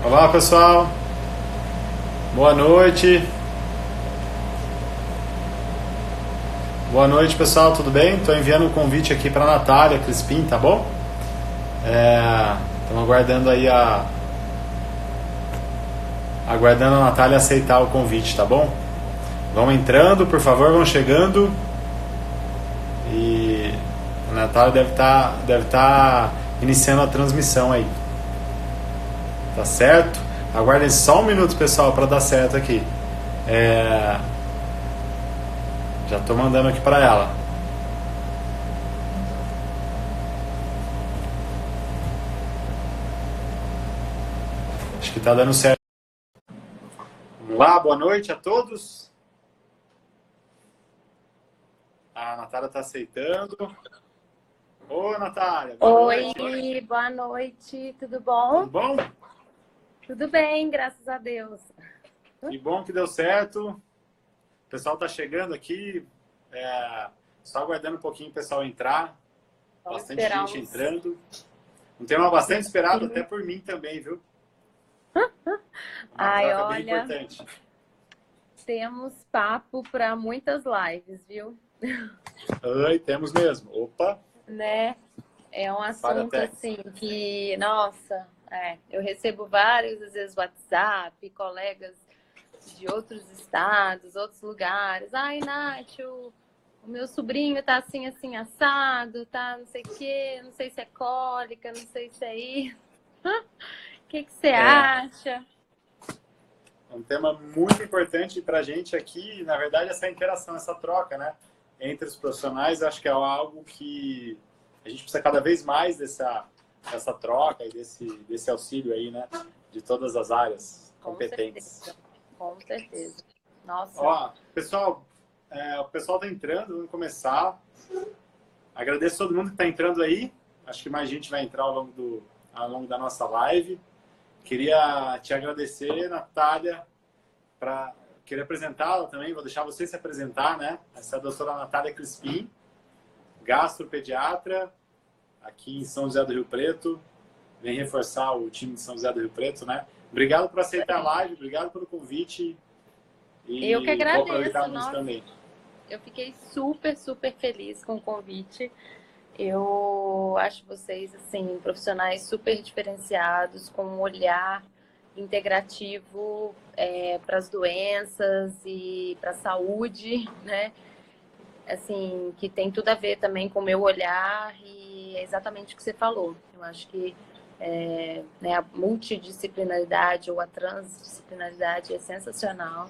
Olá, pessoal. Boa noite. Boa noite, pessoal. Tudo bem? Estou enviando um convite aqui para a Natália Crispim, tá bom? Estamos aguardando aí aguardando a Natália aceitar o convite, tá bom? Vão entrando, por favor, vão chegando. E a Natália deve tá iniciando a transmissão aí. Tá certo? Aguardem só um minuto, pessoal, para dar certo aqui. Já estou mandando aqui para ela. Acho que está dando certo. Vamos lá, boa noite a todos. A Natália está aceitando. Ô, Natália, boa noite. Oi, boa noite, tudo bom? Tudo bom? Tudo bem, graças a Deus. Que bom que deu certo. O pessoal está chegando aqui. Só aguardando um pouquinho o pessoal entrar. Vamos Bastante esperar gente entrando. Um tema bastante esperado até por mim também, viu? Ai, Uma troca bem olha, importante. temos papo para muitas lives, viu? Oi, temos mesmo. Opa! Né? É um assunto até. assim que, nossa, eu recebo vários, às vezes, WhatsApp, colegas de outros estados, outros lugares. Ai, Nath, o meu sobrinho tá assim, assim, assado, tá não sei o quê, não sei se é cólica, não sei se é isso. O que você acha? É um tema muito importante para a gente aqui, na verdade, essa interação, essa troca, né? Entre os profissionais, acho que é algo que a gente precisa cada vez mais dessa troca e desse auxílio aí, né? De todas as áreas competentes. Com certeza. Nossa. Ó, pessoal, o pessoal está entrando, vamos começar. Agradeço a todo mundo que está entrando aí. Acho que mais gente vai entrar ao longo da nossa live. Queria te agradecer, Natália, queria apresentá-la também, vou deixar você se apresentar, né? Essa é a doutora Natália Crispim, gastropediatra, aqui em São José do Rio Preto. Vem reforçar o time de São José do Rio Preto, né? Obrigado por aceitar a live, obrigado pelo convite. E eu que agradeço, vou aproveitar muito nossa, também. Eu fiquei super, super feliz com o convite. Eu acho vocês, assim, profissionais super diferenciados, com um olhar integrativo para as doenças e para a saúde, né? Assim, que tem tudo a ver também com o meu olhar e é exatamente o que você falou. Eu acho que né, a multidisciplinaridade ou a transdisciplinaridade é sensacional.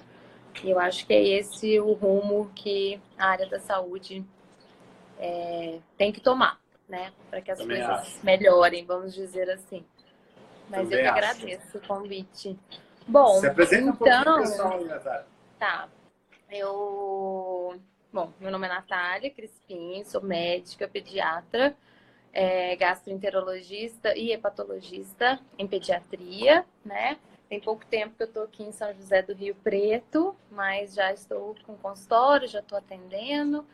E eu acho que é esse o rumo que a área da saúde tem que tomar, né? Para que as Também coisas acho. melhorem, vamos dizer assim. Mas Também eu que acho. agradeço o convite. Bom, Se apresenta um pouquinho pro então, pessoal, Natália. tá. Bom, meu nome é Natália Crispim, sou médica, pediatra, gastroenterologista e hepatologista em pediatria, né? Tem pouco tempo que eu estou aqui em São José do Rio Preto, mas já estou com consultório, já estou atendendo.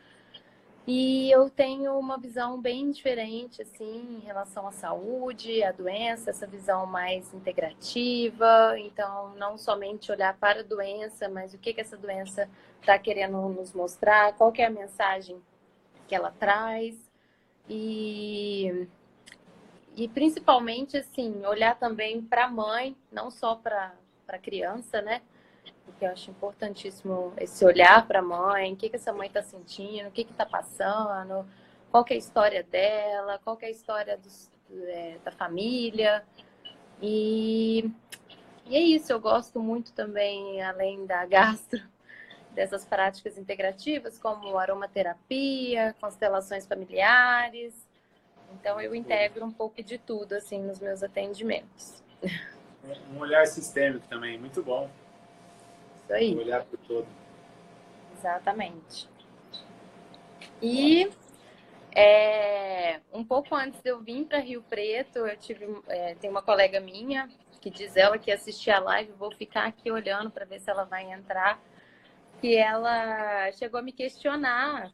E eu tenho uma visão bem diferente, assim, em relação à saúde, à doença, essa visão mais integrativa. Então, não somente olhar para a doença, mas o que essa doença está querendo nos mostrar, qual que é a mensagem que ela traz. E principalmente, assim, olhar também para a mãe, não só para a criança, né? Porque eu acho importantíssimo esse olhar para a mãe, o que essa mãe está sentindo, o que está passando, qual que é a história dela, qual que é a história da família. E é isso, eu gosto muito também, além da gastro, dessas práticas integrativas, como aromaterapia, constelações familiares. Então, eu integro um pouco de tudo, assim, nos meus atendimentos. Um olhar sistêmico também, muito bom. Isso aí. Um olhar para o todo. Exatamente. E um pouco antes de eu vir para Rio Preto, eu tem uma colega minha que diz ela que assistir a live, vou ficar aqui olhando para ver se ela vai entrar. que ela chegou a me questionar.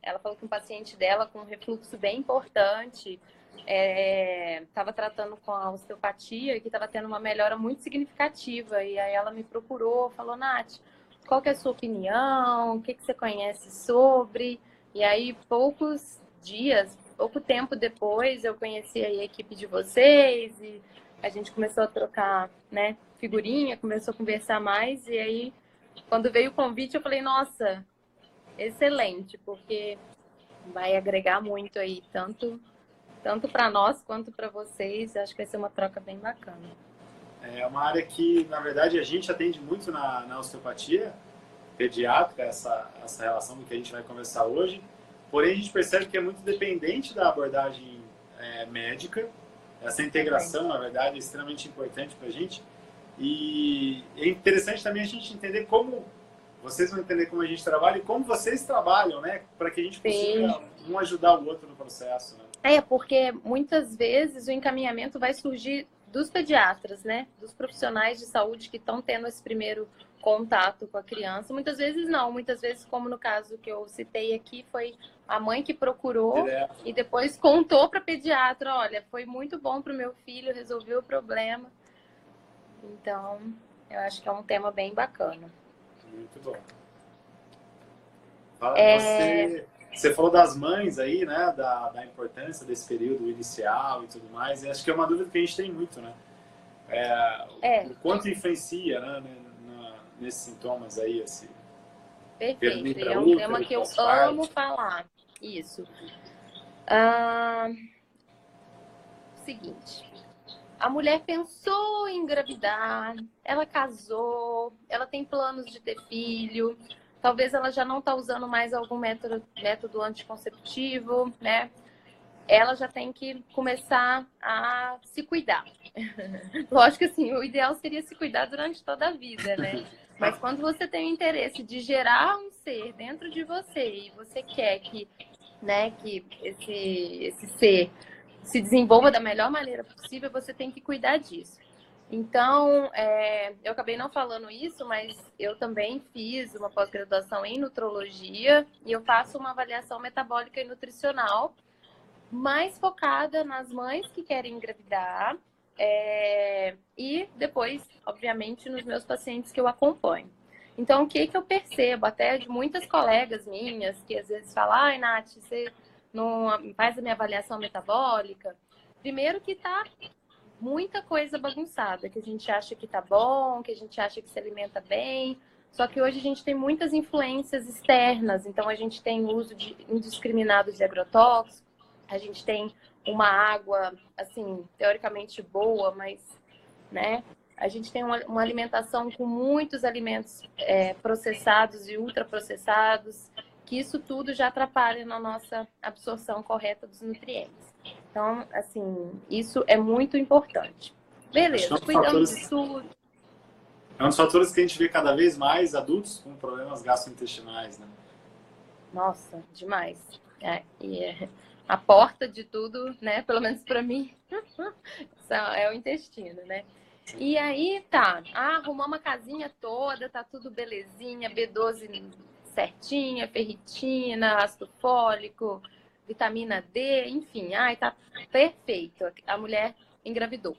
Ela falou que um paciente dela com um refluxo bem importante estava tratando com a osteopatia e que estava tendo uma melhora muito significativa. E aí ela me procurou, falou, Nath, qual que é a sua opinião? O que você conhece sobre? E aí, pouco tempo depois, eu conheci a equipe de vocês e a gente começou a trocar, né, figurinha, começou a conversar mais. E aí, quando veio o convite, eu falei, nossa, excelente, porque vai agregar muito aí, tanto para nós quanto para vocês. Acho que vai ser uma troca bem bacana. É uma área que, na verdade, a gente atende muito na osteopatia pediátrica, essa relação do que a gente vai conversar hoje. Porém, a gente percebe que é muito dependente da abordagem médica. Essa integração, na verdade, é extremamente importante para a gente. E é interessante também a gente entender como vocês vão entender como a gente trabalha e como vocês trabalham, né? Para que a gente consiga um ajudar o outro no processo, né? Porque muitas vezes o encaminhamento vai surgir dos pediatras, né? Dos profissionais de saúde que estão tendo esse primeiro contato com a criança. Muitas vezes não, muitas vezes, como no caso que eu citei aqui, foi a mãe que procurou e depois contou para a pediatra, olha, foi muito bom para o meu filho, resolveu o problema. Então, eu acho que é um tema bem bacana. Muito bom. Você falou das mães aí, né? Da importância desse período inicial e tudo mais. E acho que é uma dúvida que a gente tem muito, né? O quanto influencia, né? Nesses sintomas aí, assim. Perfeito. E é um tema que eu amo falar. Isso. Seguinte. A mulher pensou em engravidar, ela casou, ela tem planos de ter filho, talvez ela já não está usando mais algum método anticonceptivo, né? Ela já tem que começar a se cuidar. Lógico que assim, o ideal seria se cuidar durante toda a vida, né? Mas quando você tem o interesse de gerar um ser dentro de você e você quer que, né, que esse ser se desenvolva da melhor maneira possível, você tem que cuidar disso. Então, eu acabei não falando isso, mas eu também fiz uma pós-graduação em nutrologia e eu faço uma avaliação metabólica e nutricional mais focada nas mães que querem engravidar e depois, obviamente, nos meus pacientes que eu acompanho. Então, o que eu percebo até de muitas colegas minhas que às vezes falam, ai, Nath, você não faz a minha avaliação metabólica? Primeiro que tá muita coisa bagunçada, que a gente acha que tá bom, que a gente acha que se alimenta bem, só que hoje a gente tem muitas influências externas, então a gente tem uso indiscriminado de agrotóxicos, a gente tem uma água, assim, teoricamente boa, mas, né, a gente tem uma alimentação com muitos alimentos processados e ultraprocessados, que isso tudo já atrapalha na nossa absorção correta dos nutrientes. Então, assim, isso é muito importante. Beleza, cuidamos de tudo. É um dos fatores que a gente vê cada vez mais adultos com problemas gastrointestinais, né? Nossa, demais. A porta de tudo, né? Pelo menos para mim, é o intestino, né? E aí, tá. Arrumou uma casinha toda, tá tudo belezinha, B12 certinha, ferritina, ácido fólico, vitamina D, enfim. Ai, tá perfeito. A mulher engravidou.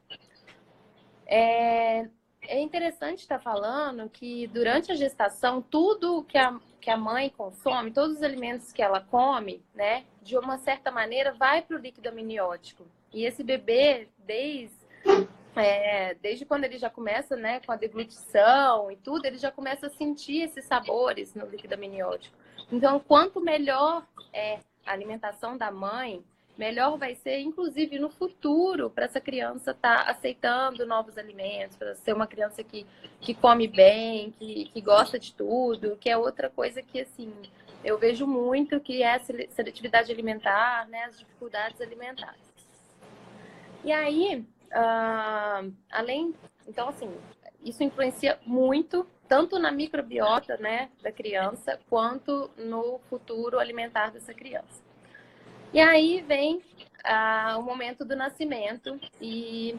É interessante estar falando que durante a gestação, tudo que a mãe consome, todos os alimentos que ela come, né, de uma certa maneira, vai para o líquido amniótico. E esse bebê, desde quando ele já começa, né, com a deglutição e tudo, ele já começa a sentir esses sabores no líquido amniótico. Então, quanto melhor é a alimentação da mãe, melhor vai ser, inclusive, no futuro, para essa criança estar aceitando novos alimentos, para ser uma criança que come bem, que gosta de tudo, que é outra coisa que, assim, eu vejo muito, que é a seletividade alimentar, né, as dificuldades alimentares. E aí, então, assim, isso influencia muito, tanto na microbiota, né, da criança, quanto no futuro alimentar dessa criança. E aí vem o momento do nascimento e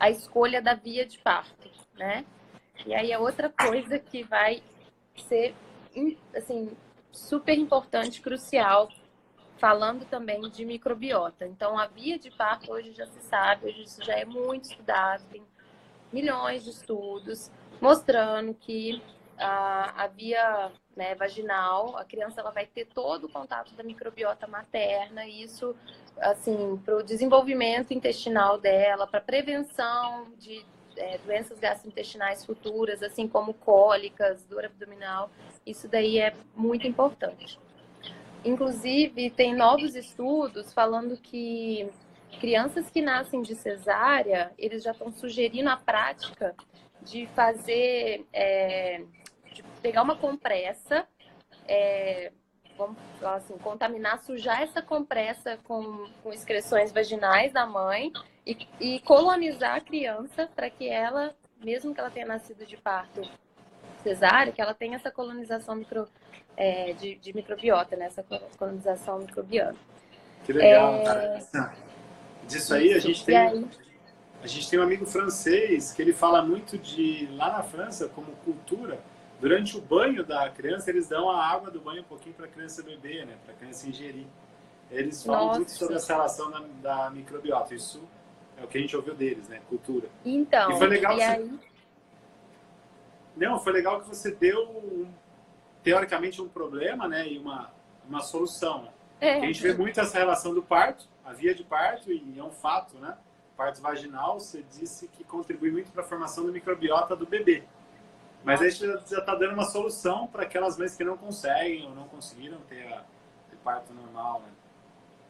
a escolha da via de parto, né? E aí é outra coisa que vai ser, assim, super importante, crucial, falando também de microbiota. Então, a via de parto hoje já se sabe, hoje isso já é muito estudado, tem milhões de estudos mostrando que a via, né, vaginal, a criança ela vai ter todo o contato da microbiota materna, e isso, assim, para o desenvolvimento intestinal dela, para prevenção de doenças gastrointestinais futuras, assim como cólicas, dor abdominal, isso daí é muito importante. Inclusive, tem novos estudos falando que crianças que nascem de cesárea, eles já estão sugerindo a prática de fazer, de pegar uma compressa, vamos falar assim, contaminar, sujar essa compressa com excreções vaginais da mãe e colonizar a criança para que ela, mesmo que ela tenha nascido de parto cesárea, que ela tenha essa colonização de microbiota, né? Essa colonização microbiana. Que legal, cara. Disso aí, Isso. a gente tem um amigo francês que ele fala muito de, lá na França, como cultura, durante o banho da criança, eles dão a água do banho um pouquinho para a criança beber, né? Para a criança ingerir. Eles falam muito sobre essa relação da microbiota. Isso é o que a gente ouviu deles, né? Cultura. Então, e foi legal Não, foi legal que você deu, teoricamente, um problema, né? E uma solução. Né? A gente vê muito essa relação do parto, a via de parto, e é um fato, né? Parto vaginal, você disse que contribui muito para a formação da microbiota do bebê. Mas aí você já está dando uma solução para aquelas mães que não conseguem ou não conseguiram ter parto normal, né?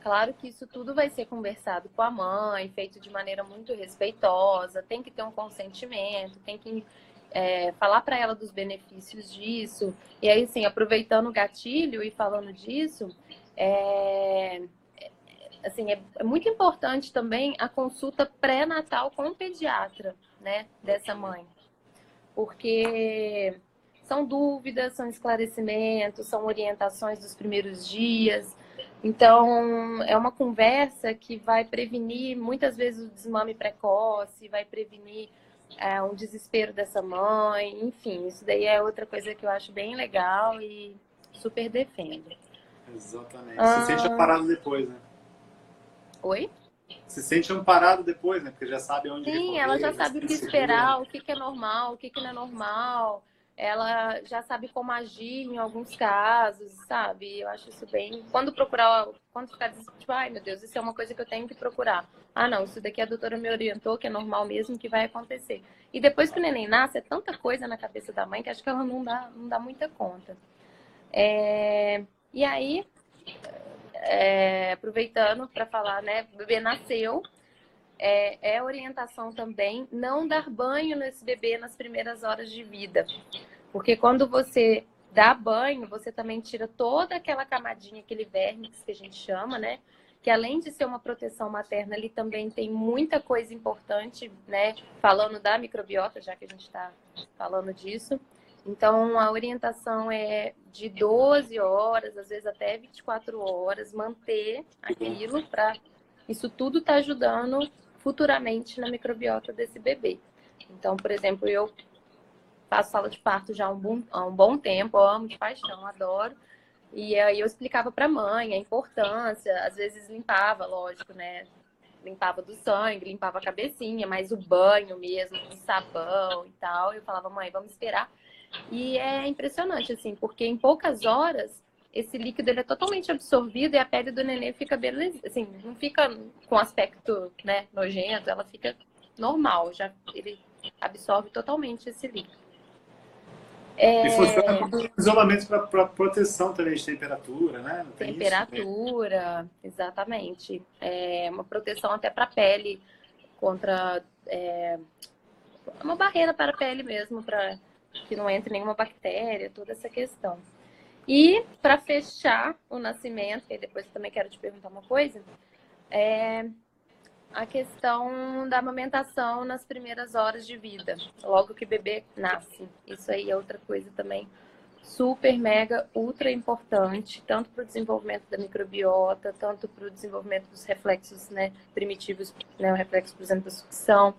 Claro que isso tudo vai ser conversado com a mãe, feito de maneira muito respeitosa, tem que ter um consentimento, tem que falar para ela dos benefícios disso. E aí, assim, aproveitando o gatilho e falando disso, assim, é muito importante também a consulta pré-natal com o pediatra, né, dessa mãe. Porque são dúvidas, são esclarecimentos, são orientações dos primeiros dias. Então, é uma conversa que vai prevenir, muitas vezes, o desmame precoce, vai prevenir um desespero dessa mãe. Enfim, isso daí é outra coisa que eu acho bem legal e super defendo. Exatamente. Se sente amparado depois, né? Oi? Se sente amparado depois, né? Porque já sabe onde recorrer. Sim, ela já sabe o que esperar, o que é normal, o que não é normal. Ela já sabe como agir em alguns casos, sabe? Eu acho isso bem... Quando ficar tipo, ai meu Deus, isso é uma coisa que eu tenho que procurar. Ah, não, isso daqui a doutora me orientou, que é normal mesmo, que vai acontecer. E depois que o neném nasce, é tanta coisa na cabeça da mãe que acho que ela não dá muita conta. E aí, aproveitando para falar, né? O bebê nasceu. É orientação também não dar banho nesse bebê nas primeiras horas de vida. Porque quando você dá banho, você também tira toda aquela camadinha, aquele vernix que a gente chama, né? Que além de ser uma proteção materna, ele também tem muita coisa importante, né? Falando da microbiota, já que a gente está falando disso. Então, a orientação é de 12 horas, às vezes até 24 horas, manter aquilo para... Isso tudo está ajudando futuramente na microbiota desse bebê. Então, por exemplo, eu faço sala de parto já há um bom tempo, eu amo de paixão, adoro. E aí eu explicava para a mãe a importância, às vezes limpava, lógico, né? Limpava do sangue, limpava a cabecinha, mas o banho mesmo, o sabão e tal. Eu falava, mãe, vamos esperar. E é impressionante, assim, porque em poucas horas esse líquido ele é totalmente absorvido e a pele do neném fica beleza, assim, não fica com aspecto, né, nojento, ela fica normal, ele absorve totalmente esse líquido. E funciona como isolamento para proteção também de temperatura, né? Temperatura, exatamente. É uma proteção até para a pele, contra... uma barreira para a pele mesmo, para que não entre nenhuma bactéria, toda essa questão. E para fechar o nascimento, e depois eu também quero te perguntar uma coisa, a questão da amamentação nas primeiras horas de vida, logo que o bebê nasce. Isso aí é outra coisa também super, mega, ultra importante, tanto para o desenvolvimento da microbiota, tanto para o desenvolvimento dos reflexos, né, primitivos, né, o reflexo, por exemplo, da sucção,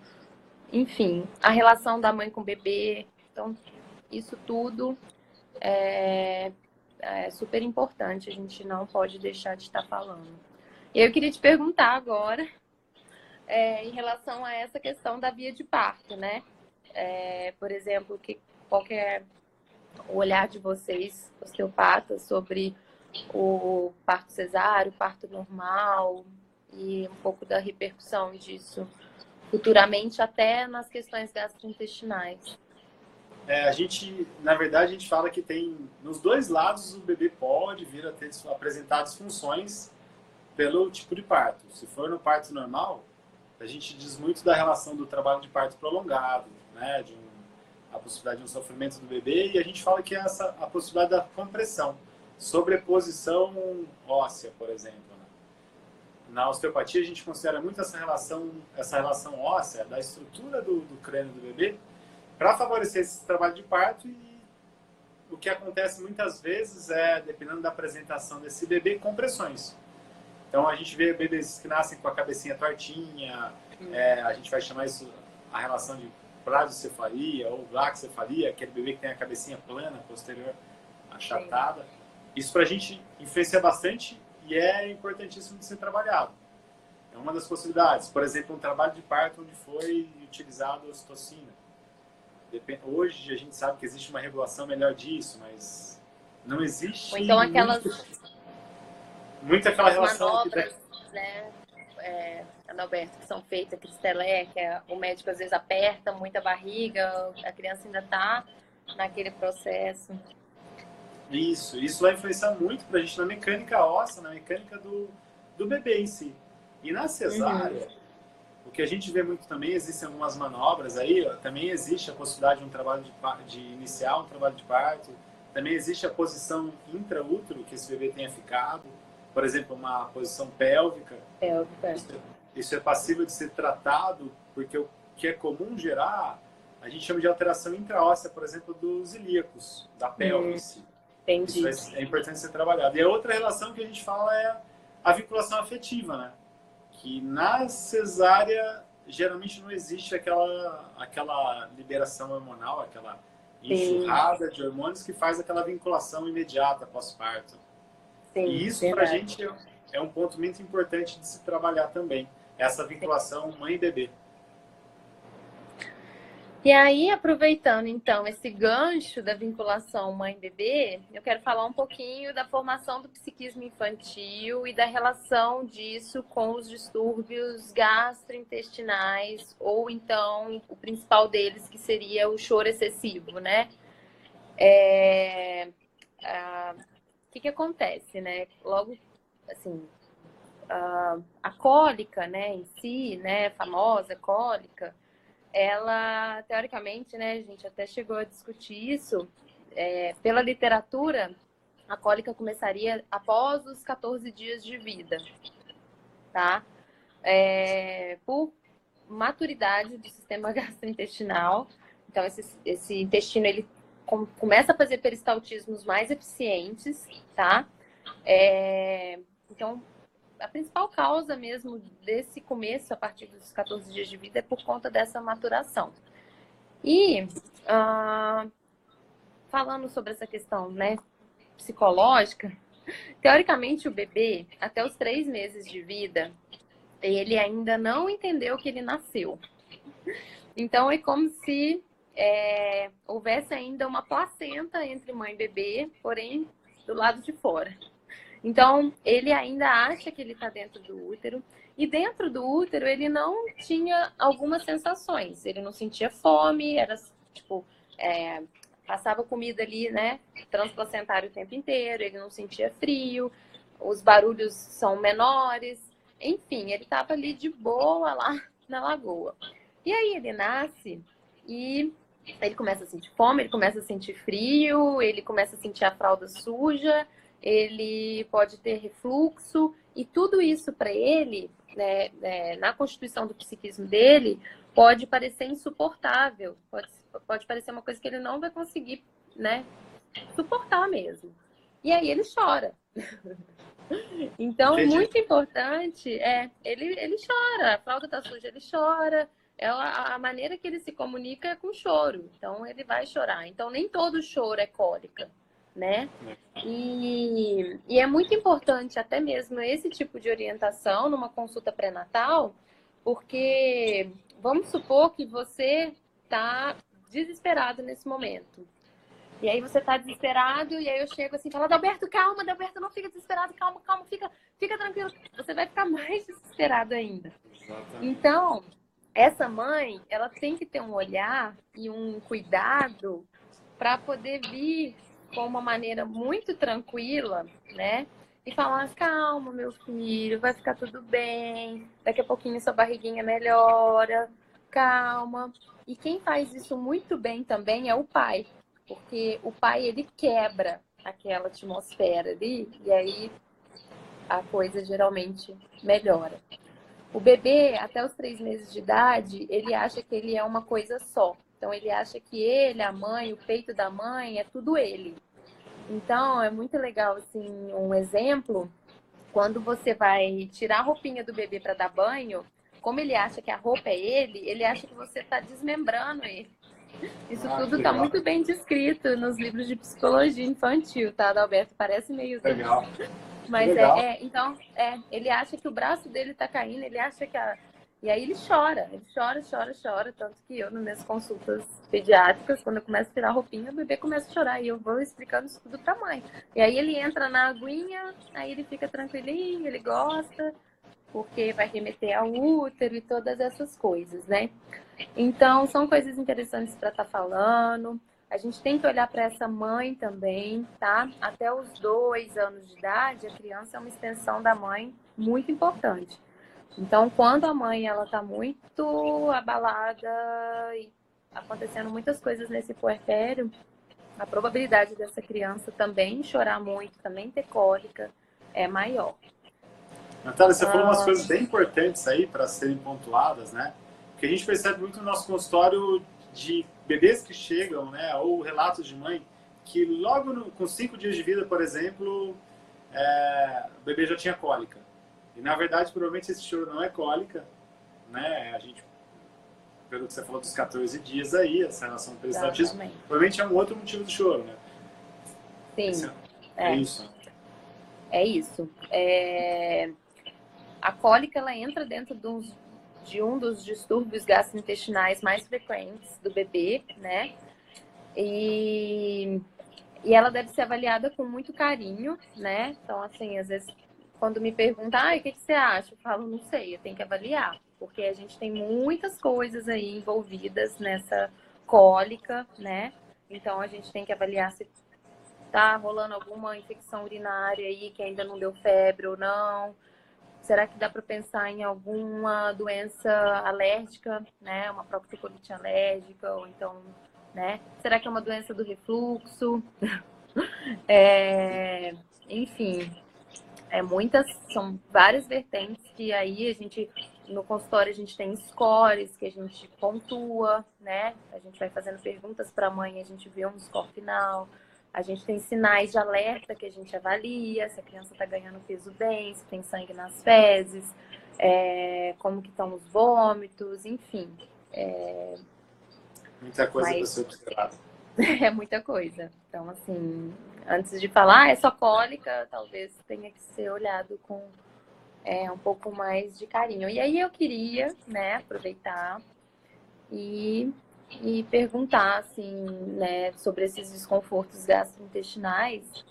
enfim, a relação da mãe com o bebê. Então, isso tudo é super importante, a gente não pode deixar de estar falando. E eu queria te perguntar agora, em relação a essa questão da via de parto, né? Por exemplo, qual que é o olhar de vocês, osteopatas, sobre o parto cesáreo, o parto normal e um pouco da repercussão disso futuramente até nas questões gastrointestinais. Na verdade, a gente fala que tem, nos dois lados, o bebê pode vir a apresentar disfunções pelo tipo de parto. Se for no parto normal, a gente diz muito da relação do trabalho de parto prolongado, né, a possibilidade de um sofrimento do bebê, e a gente fala que é a possibilidade da compressão, sobreposição óssea, por exemplo. Né? Na osteopatia, a gente considera muito essa relação óssea, da estrutura do crânio do bebê, para favorecer esse trabalho de parto. E o que acontece muitas vezes é, dependendo da apresentação desse bebê, compressões. Então, a gente vê bebês que nascem com a cabecinha tortinha, a gente vai chamar isso a relação de bradocefalia ou braquicefalia, aquele bebê que tem a cabecinha plana, posterior achatada. Sim. Isso para a gente influencia bastante e é importantíssimo de ser trabalhado. É uma das possibilidades. Por exemplo, um trabalho de parto onde foi utilizado ocitocina. Hoje a gente sabe que existe uma regulação melhor disso, mas não existe. Ou então aquelas muito aquela relação manobras, né, Adalberto, que são feitas, Cristelé, que o médico às vezes aperta muito a barriga, a criança ainda está naquele processo. Isso vai influenciar muito pra gente na mecânica óssea, na mecânica do bebê em si. E na cesárea, o que a gente vê muito também, existem algumas manobras aí, também existe a possibilidade de um trabalho de iniciar um trabalho de parto, também existe a posição intraútero que esse bebê tenha ficado, por exemplo, uma posição pélvica. Isso é passível de ser tratado, porque o que é comum gerar, a gente chama de alteração intraóssea, por exemplo, dos ilíacos, da pelve. Entendi. Isso é importante ser trabalhado. E a outra relação que a gente fala é a vinculação afetiva, né? Que na cesárea geralmente não existe aquela liberação hormonal, aquela enxurrada de hormônios que faz aquela vinculação imediata pós-parto. E isso para a gente é um ponto muito importante de se trabalhar também, essa vinculação mãe-bebê. E aí, aproveitando então esse gancho da vinculação mãe-bebê, eu quero falar um pouquinho da formação do psiquismo infantil e da relação disso com os distúrbios gastrointestinais, ou então o principal deles, que seria o choro excessivo, né? O que acontece, né? Logo, assim, a cólica, né, em si, né, famosa cólica, ela, teoricamente, né, a gente até chegou a discutir isso, pela literatura, a cólica começaria após os 14 dias de vida, tá? Por maturidade do sistema gastrointestinal. Então, esse intestino, ele começa a fazer peristaltismos mais eficientes, tá? Então, a principal causa mesmo desse começo, a partir dos 14 dias de vida, é por conta dessa maturação. E, falando sobre essa questão, né, psicológica, teoricamente o bebê, até os 3 meses de vida, ele ainda não entendeu que ele nasceu. Então, é como se houvesse ainda uma placenta entre mãe e bebê, porém do lado de fora. Então, ele ainda acha que ele está dentro do útero. E dentro do útero, ele não tinha algumas sensações. Ele não sentia fome, era tipo, passava comida ali, né, transplacentário o tempo inteiro. Ele não sentia frio, os barulhos são menores. Enfim, ele estava ali de boa lá na lagoa. E aí ele nasce e ele começa a sentir fome, ele começa a sentir frio, ele começa a sentir a fralda suja, ele pode ter refluxo, e tudo isso para ele, né, na constituição do psiquismo dele, pode parecer insuportável, pode parecer uma coisa que ele não vai conseguir, né, suportar mesmo. E aí ele chora. Então, Entendi. Muito importante ele chora, a fralda tá suja, ele chora. A maneira que ele se comunica é com choro, então ele vai chorar. Então, nem todo choro é cólica. né? E é muito importante até mesmo esse tipo de orientação numa consulta pré-natal, porque vamos supor que você está desesperado nesse momento. E aí você tá desesperado, e aí eu chego assim e falo, Adalberto, calma, Adalberto, não fica desesperado, calma, calma, fica tranquilo. Você vai ficar mais desesperado ainda. Exatamente. Então, essa mãe, ela tem que ter um olhar e um cuidado para poder vir com uma maneira muito tranquila, né? E falar, calma, meu filho, vai ficar tudo bem, daqui a pouquinho sua barriguinha melhora, calma. E quem faz isso muito bem também é o pai, porque o pai, ele quebra aquela atmosfera ali, e aí a coisa geralmente melhora. O bebê, até os 3 meses de idade, ele acha que ele é uma coisa só. Então, ele acha que ele, a mãe, o peito da mãe, é tudo ele. Então, é muito legal, assim, um exemplo, quando você vai tirar a roupinha do bebê para dar banho, como ele acha que a roupa é ele acha que você está desmembrando ele. Isso tudo está muito bem descrito nos livros de psicologia infantil, tá, Adalberto? Parece meio... Legal. Mas Legal. então, ele acha que o braço dele tá caindo, ele acha que a... E aí ele chora, chora. Tanto que eu, nas minhas consultas pediátricas, quando eu começo a tirar a roupinha, o bebê começa a chorar. E eu vou explicando isso tudo pra mãe. E aí ele entra na aguinha, aí ele fica tranquilinho, ele gosta, porque vai remeter ao útero e todas essas coisas, né? Então, são coisas interessantes para estar falando. A gente tem que olhar para essa mãe também, tá? Até os 2 anos de idade, a criança é uma extensão da mãe muito importante. Então, quando a mãe ela tá muito abalada e acontecendo muitas coisas nesse puerpério, a probabilidade dessa criança também chorar muito, também ter cólica, é maior. Natália, você falou umas coisas bem importantes aí para serem pontuadas, né? Porque a gente percebe muito no nosso consultório de bebês que chegam, né? Ou relatos de mãe que logo com 5 dias de vida, por exemplo, o bebê já tinha cólica. E na verdade, provavelmente esse choro não é cólica, né? A gente, pelo que você falou dos 14 dias aí, essa relação do peristaltismo, provavelmente é um outro motivo do choro, né? Sim. É isso. É isso. A cólica, ela entra dentro de um dos distúrbios gastrointestinais mais frequentes do bebê, né? E ela deve ser avaliada com muito carinho, né? Então, assim, às vezes, quando me perguntam, o que você acha? Eu falo, não sei, eu tenho que avaliar. Porque a gente tem muitas coisas aí envolvidas nessa cólica, né? Então, a gente tem que avaliar se tá rolando alguma infecção urinária aí que ainda não deu febre ou não. Será que dá para pensar em alguma doença alérgica, né? Uma proctocolite alérgica, ou então, né? Será que é uma doença do refluxo? Enfim, são várias vertentes que aí a gente, no consultório, a gente tem scores que a gente pontua, né? A gente vai fazendo perguntas para a mãe, a gente vê um score final. A gente tem sinais de alerta que a gente avalia, se a criança está ganhando peso bem, se tem sangue nas fezes, como que estão os vômitos, enfim. Muita coisa para ser observada. É muita coisa. Então, assim, antes de falar, é só cólica, talvez tenha que ser olhado com um pouco mais de carinho. E aí eu queria, né, aproveitar e perguntar, assim, né, sobre esses desconfortos gastrointestinais.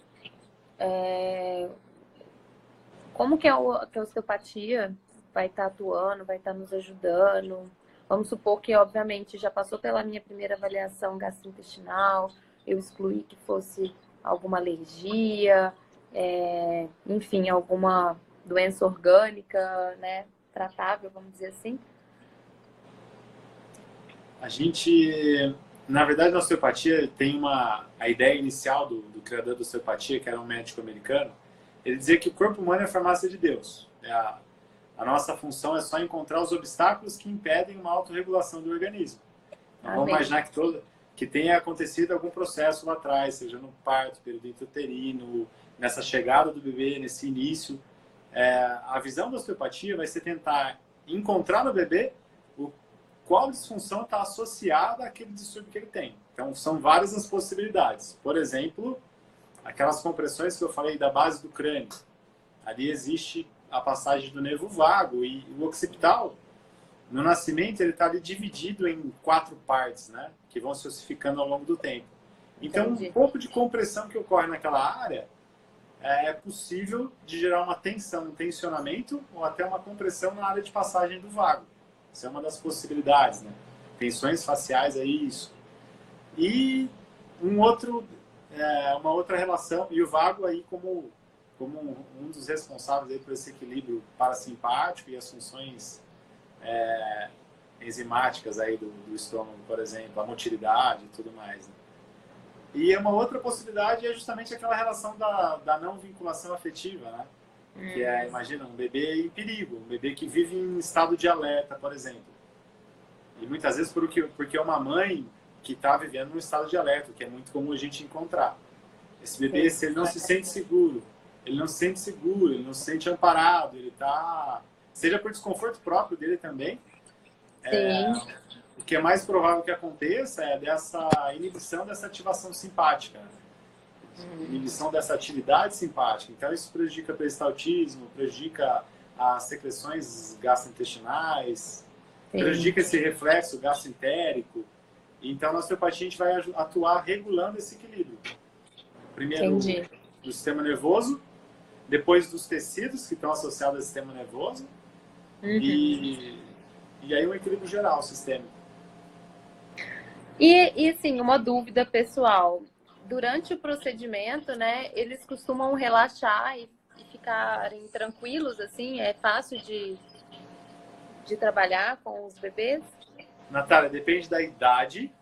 Como que a osteopatia vai estar atuando, vai estar nos ajudando? Vamos supor que, obviamente, já passou pela minha primeira avaliação gastrointestinal, eu excluí que fosse alguma alergia, enfim, alguma doença orgânica, né, tratável, vamos dizer assim. A gente, na verdade, na osteopatia tem a ideia inicial do criador da osteopatia, que era um médico americano, ele dizia que o corpo humano é a farmácia de Deus. A nossa função é só encontrar os obstáculos que impedem uma autorregulação do organismo. Então, vamos imaginar que tenha acontecido algum processo lá atrás, seja no parto, período intrauterino, nessa chegada do bebê, nesse início. A visão da osteopatia vai ser tentar encontrar no bebê qual disfunção está associada àquele distúrbio que ele tem. Então, são várias as possibilidades. Por exemplo, aquelas compressões que eu falei da base do crânio. Ali existe a passagem do nervo vago e o occipital, no nascimento, ele está ali dividido em 4 partes, né? Que vão se ossificando ao longo do tempo. Então, Entendi. um pouco de compressão que ocorre naquela área é possível de gerar uma tensão, um tensionamento ou até uma compressão na área de passagem do vago. Isso é uma das possibilidades, né? Tensões faciais, é isso. E uma outra relação, e o vago aí como um dos responsáveis aí por esse equilíbrio parasimpático e as funções enzimáticas aí do estômago, por exemplo, a motilidade e tudo mais. Né? E uma outra possibilidade é justamente aquela relação da não vinculação afetiva, né? Que é, imagina, um bebê em perigo, um bebê que vive em estado de alerta, por exemplo. E muitas vezes porque é uma mãe que está vivendo num estado de alerta, que é muito comum a gente encontrar. Esse bebê, se ele não se sente seguro, ele não se sente amparado, ele está... Seja por desconforto próprio dele também. O que é mais provável que aconteça é dessa inibição dessa ativação simpática. Inibição dessa atividade simpática. Então, isso prejudica o peristaltismo, prejudica as secreções gastrointestinais, prejudica esse reflexo gastroentérico. Então, na osteopatia, a gente vai atuar regulando esse equilíbrio. Primeiro, do sistema nervoso, depois dos tecidos que estão associados ao sistema nervoso, e aí um equilíbrio geral sistêmico. E assim, uma dúvida pessoal. Durante o procedimento, né, eles costumam relaxar e ficarem tranquilos, assim? É fácil de trabalhar com os bebês? Natália, depende da idade.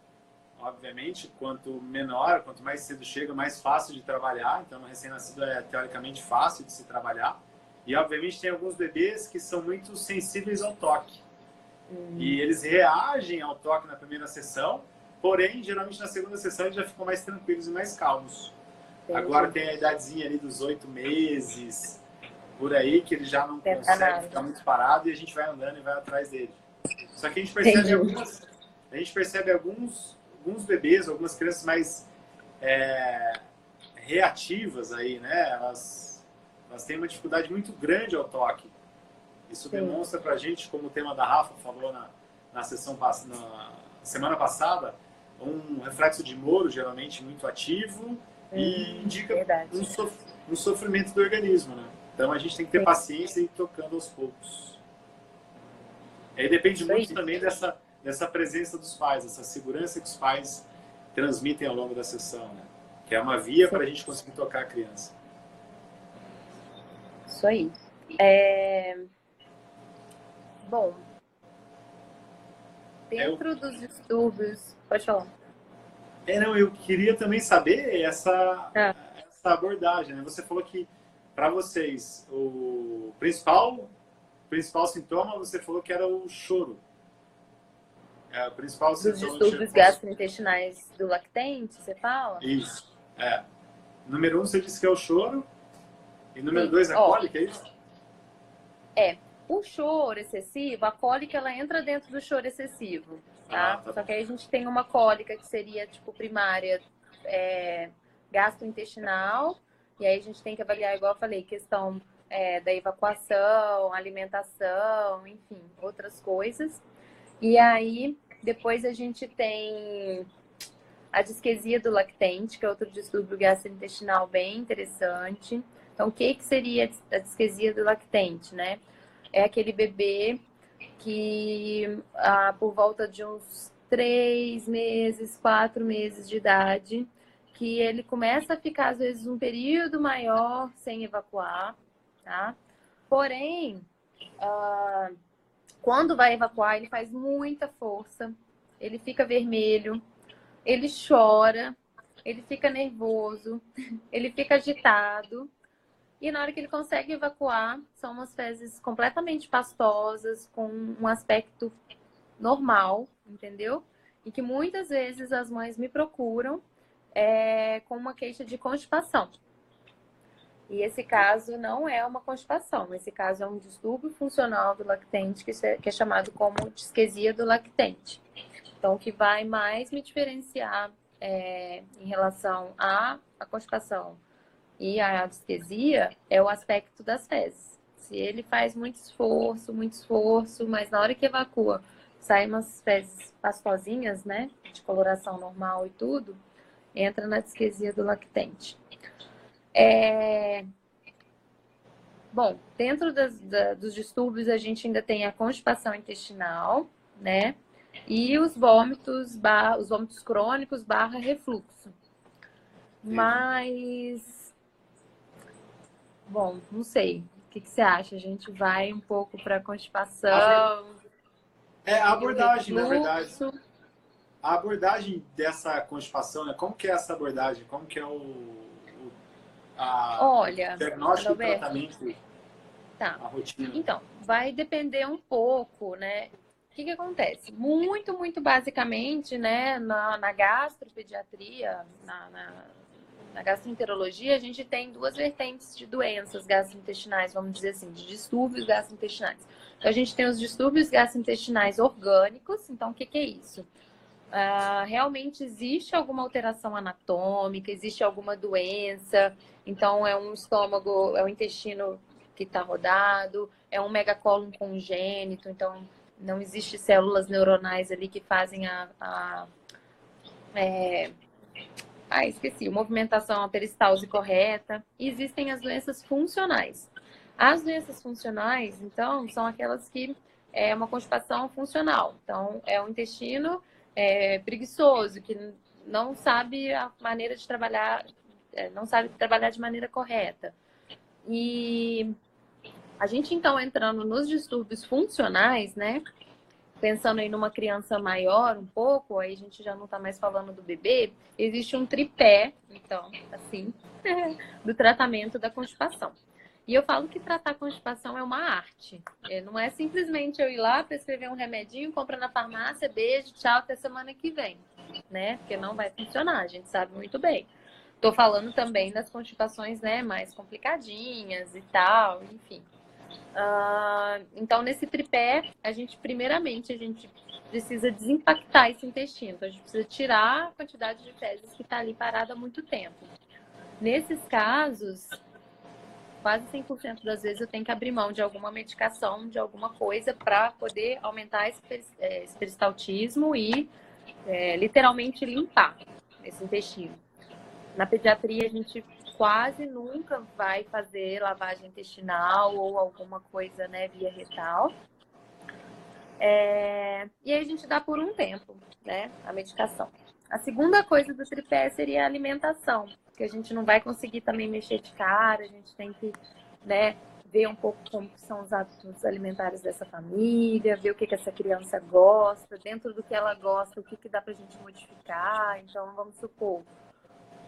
Obviamente, quanto menor, quanto mais cedo chega, mais fácil de trabalhar. Então, no recém-nascido é teoricamente fácil de se trabalhar. E, obviamente, tem alguns bebês que são muito sensíveis ao toque. E eles reagem ao toque na primeira sessão, porém, geralmente na segunda sessão eles já ficam mais tranquilos e mais calmos. Entendi. Agora tem a idadezinha ali dos 8 meses, por aí, que ele já não consegue ficar muito parado e a gente vai andando e vai atrás dele. Só que a gente percebe alguns bebês, algumas crianças mais reativas aí, né? Elas têm uma dificuldade muito grande ao toque. Isso demonstra pra gente, como o tema da Rafa falou na semana passada, um reflexo de Moro, geralmente muito ativo, e indica um sofrimento do organismo, né? Então a gente tem que ter paciência e ir tocando aos poucos. Aí depende muito também dessa presença dos pais, dessa segurança que os pais transmitem ao longo da sessão, né? Que é uma via para a gente conseguir tocar a criança. Isso aí. Bom, dentro dos distúrbios... Pode falar. Eu queria também saber essa abordagem, né? Você falou que, para vocês, o principal sintoma, você falou que era o choro. O principal dos distúrbios gastrointestinais do lactente, você fala? Isso. Número 1, você disse que é o choro. E número 2, a cólica, é isso? O choro excessivo, a cólica, ela entra dentro do choro excessivo, tá? Só que aí a gente tem uma cólica que seria, tipo, primária gastrointestinal. E aí a gente tem que avaliar, igual eu falei, questão da evacuação, alimentação, enfim, outras coisas. E aí, depois a gente tem a disquesia do lactente, que é outro distúrbio gastrointestinal bem interessante. Então, o que seria a disquesia do lactente, né? É aquele bebê que, por volta de uns 3 meses, 4 meses de idade, que ele começa a ficar, às vezes, um período maior sem evacuar, tá? Porém, quando vai evacuar, ele faz muita força, ele fica vermelho, ele chora, ele fica nervoso, ele fica agitado. E na hora que ele consegue evacuar, são umas fezes completamente pastosas, com um aspecto normal, entendeu? E que muitas vezes as mães me procuram com uma queixa de constipação. E esse caso não é uma constipação, esse caso é um distúrbio funcional do lactente, que é chamado como disquesia do lactente. Então, o que vai mais me diferenciar em relação à constipação E a anestesia é o aspecto das fezes. Se ele faz muito esforço, mas na hora que evacua, saem umas fezes pastosinhas, né? De coloração normal e tudo, entra na disquesia do lactente. Bom, dentro dos distúrbios, a gente ainda tem a constipação intestinal, né? E os vômitos crônicos / refluxo. Mas, bom, não sei. O que você acha? A gente vai um pouco para constipação. A abordagem, na verdade. A abordagem dessa constipação, né? Como que é essa abordagem? Como que é Olha, o diagnóstico e Adalberto, tratamento, tá. a rotina? Então, vai depender um pouco, né? O que acontece? Muito basicamente, né, na gastropediatria, na gastroenterologia, a gente tem duas vertentes de doenças gastrointestinais, vamos dizer assim, de distúrbios gastrointestinais. Então, a gente tem os distúrbios gastrointestinais orgânicos. Então, o que é isso? Realmente existe alguma alteração anatômica, existe alguma doença, então é um estômago, é um intestino que está rodado, é um megacólon congênito, então não existe células neuronais ali que fazem movimentação, a peristalse correta. E existem as doenças funcionais. As doenças funcionais, então, são aquelas que é uma constipação funcional. Então, é um intestino preguiçoso, que não sabe a maneira de trabalhar, não sabe trabalhar de maneira correta. E a gente, então, entrando nos distúrbios funcionais, né? Pensando aí numa criança maior um pouco, aí a gente já não está mais falando do bebê, existe um tripé, então, assim, do tratamento da constipação. E eu falo que tratar constipação é uma arte. Não é simplesmente eu ir lá, prescrever um remedinho, compra na farmácia, beijo, tchau, até semana que vem, né? Porque não vai funcionar, a gente sabe muito bem. Estou falando também das constipações, né, mais complicadinhas e tal, enfim. Então, nesse tripé, primeiramente, a gente precisa desimpactar esse intestino. Então, a gente precisa tirar a quantidade de fezes que está ali parada há muito tempo. Nesses casos, quase 100% das vezes eu tenho que abrir mão de alguma medicação, de alguma coisa, para poder aumentar esse peristaltismo e literalmente limpar esse intestino. Na pediatria, a gente quase nunca vai fazer lavagem intestinal ou alguma coisa, né, via retal. E aí a gente dá por um tempo, né, a medicação. A segunda coisa do tripé seria a alimentação, porque a gente não vai conseguir também mexer de cara, a gente tem que, né, ver um pouco como são os hábitos alimentares dessa família, ver o que essa criança gosta, dentro do que ela gosta, o que dá pra gente modificar. Então, vamos supor,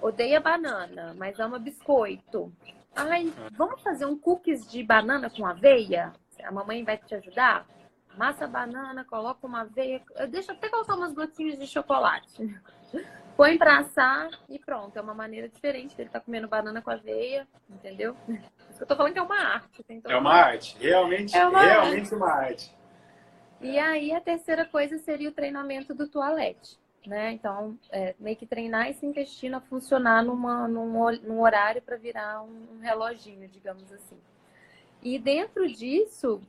odeia banana, mas ama biscoito. Ai, vamos fazer um cookies de banana com aveia? A mamãe vai te ajudar? Massa banana, coloca uma aveia. Deixa até colocar umas gotinhas de chocolate. Põe pra assar e pronto. É uma maneira diferente dele estar comendo banana com aveia, entendeu? Isso que eu tô falando que é uma arte. É uma arte. Realmente uma arte. E aí, a terceira coisa seria o treinamento do toalete. Né? Então, meio que treinar esse intestino a funcionar num horário para virar um reloginho, digamos assim. E dentro disso,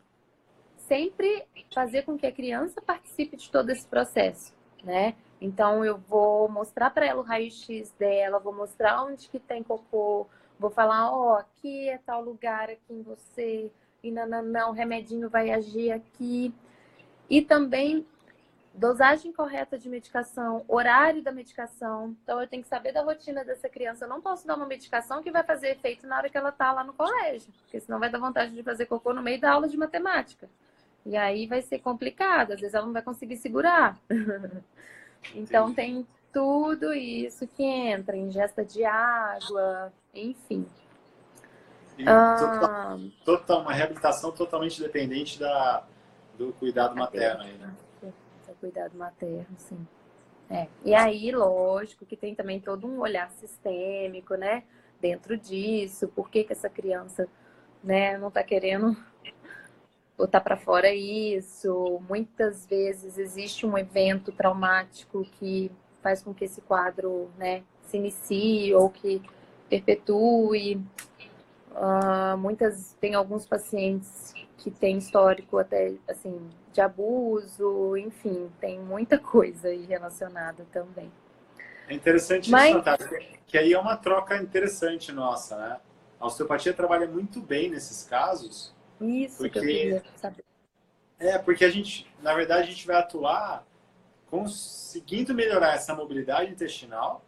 sempre fazer com que a criança participe de todo esse processo, né? Então, eu vou mostrar para ela o raio-x dela, vou mostrar onde que tem cocô, vou falar, aqui é tal lugar, aqui em você, e não, o remedinho vai agir aqui. E também dosagem correta de medicação, horário da medicação. Então, eu tenho que saber da rotina dessa criança. Eu não posso dar uma medicação que vai fazer efeito na hora que ela está lá no colégio, porque senão vai dar vontade de fazer cocô no meio da aula de matemática. E aí vai ser complicado, às vezes ela não vai conseguir segurar. Então, tem tudo isso que entra, ingesta de água, enfim. Uma reabilitação totalmente dependente do cuidado materno aí, né? Cuidado materno, sim. E aí, lógico que tem também todo um olhar sistêmico, né? Dentro disso, por que essa criança, né, não tá querendo botar para fora isso? Muitas vezes existe um evento traumático que faz com que esse quadro, né, se inicie ou que perpetue. Tem alguns pacientes que têm histórico até, assim, de abuso, enfim, tem muita coisa aí relacionada também. É interessante isso, Natália, que aí é uma troca interessante nossa, né? A osteopatia trabalha muito bem nesses casos. Isso porque, que eu queria saber. Porque a gente, na verdade, a gente vai atuar conseguindo melhorar essa mobilidade intestinal.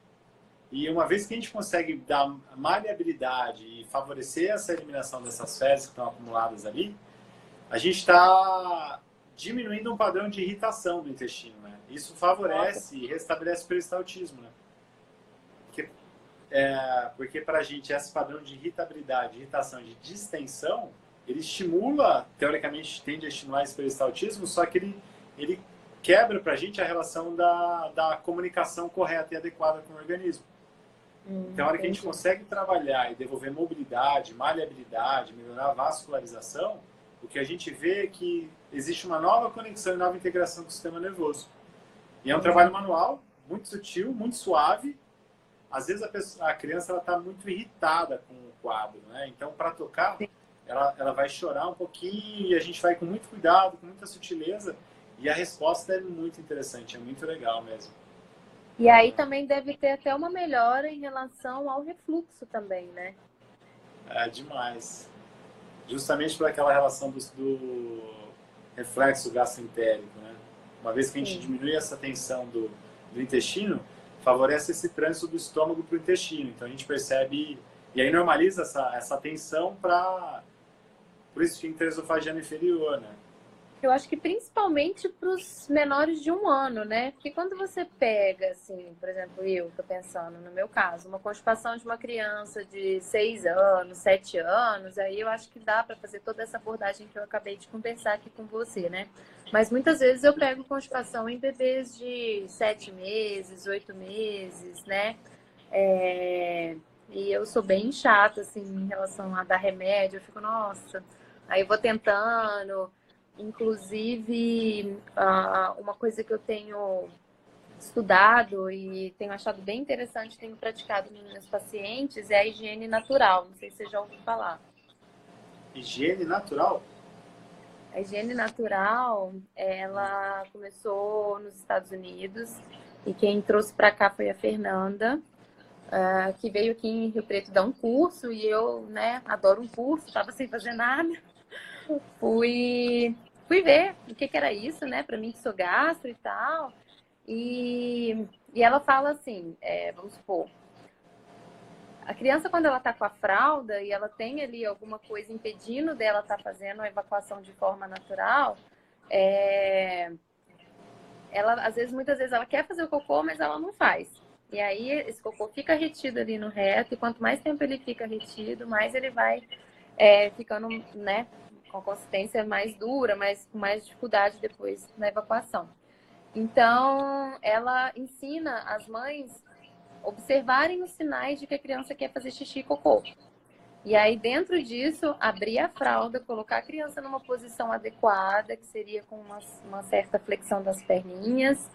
E uma vez que a gente consegue dar maleabilidade e favorecer essa eliminação dessas fezes que estão acumuladas ali, a gente está diminuindo um padrão de irritação do intestino, né? Isso favorece e restabelece o peristaltismo, né? Porque para a gente esse padrão de irritabilidade, irritação, de distensão, ele estimula, teoricamente tende a estimular esse peristaltismo, só que ele quebra para a gente a relação da comunicação correta e adequada com o organismo. Então, a hora que a gente consegue trabalhar e devolver mobilidade, maleabilidade, melhorar a vascularização, o que a gente vê é que existe uma nova conexão e nova integração com o sistema nervoso. E é um trabalho manual, muito sutil, muito suave. Às vezes a criança está muito irritada com o quadro, né? Então, para tocar, ela vai chorar um pouquinho e a gente vai com muito cuidado, com muita sutileza. E a resposta é muito interessante, é muito legal mesmo. E aí também deve ter até uma melhora em relação ao refluxo também, né? É demais. Justamente por aquela relação do reflexo gastroentérico, né? Uma vez que a gente diminui essa tensão do intestino, favorece esse trânsito do estômago para o intestino. Então a gente percebe, e aí normaliza essa tensão para o esfíncter esofagiano inferior, né? Eu acho que principalmente para os menores de 1 ano, né? Porque quando você pega, assim, por exemplo, eu tô pensando, no meu caso, uma constipação de uma criança de 6 anos, 7 anos, aí eu acho que dá para fazer toda essa abordagem que eu acabei de conversar aqui com você, né? Mas muitas vezes eu pego constipação em bebês de 7 meses, 8 meses, né? E eu sou bem chata, assim, em relação a dar remédio. Eu fico, nossa, aí eu vou tentando. Inclusive, uma coisa que eu tenho estudado e tenho achado bem interessante, tenho praticado nos meus pacientes, é a higiene natural. Não sei se você já ouviu falar. Higiene natural? A higiene natural, ela começou nos Estados Unidos e quem trouxe para cá foi a Fernanda, que veio aqui em Rio Preto dar um curso e eu, né, adoro um curso, estava sem fazer nada. Fui ver o que era isso, né? Para mim que sou gastro e tal. E ela fala assim, vamos supor, a criança quando ela tá com a fralda e ela tem ali alguma coisa impedindo dela estar fazendo a evacuação de forma natural, ela muitas vezes ela quer fazer o cocô, mas ela não faz. E aí esse cocô fica retido ali no reto e quanto mais tempo ele fica retido, mais ele vai ficando, né, com consistência mais dura, mas com mais dificuldade depois na evacuação. Então, ela ensina as mães observarem os sinais de que a criança quer fazer xixi e cocô. E aí, dentro disso, abrir a fralda, colocar a criança numa posição adequada, que seria com uma certa flexão das perninhas,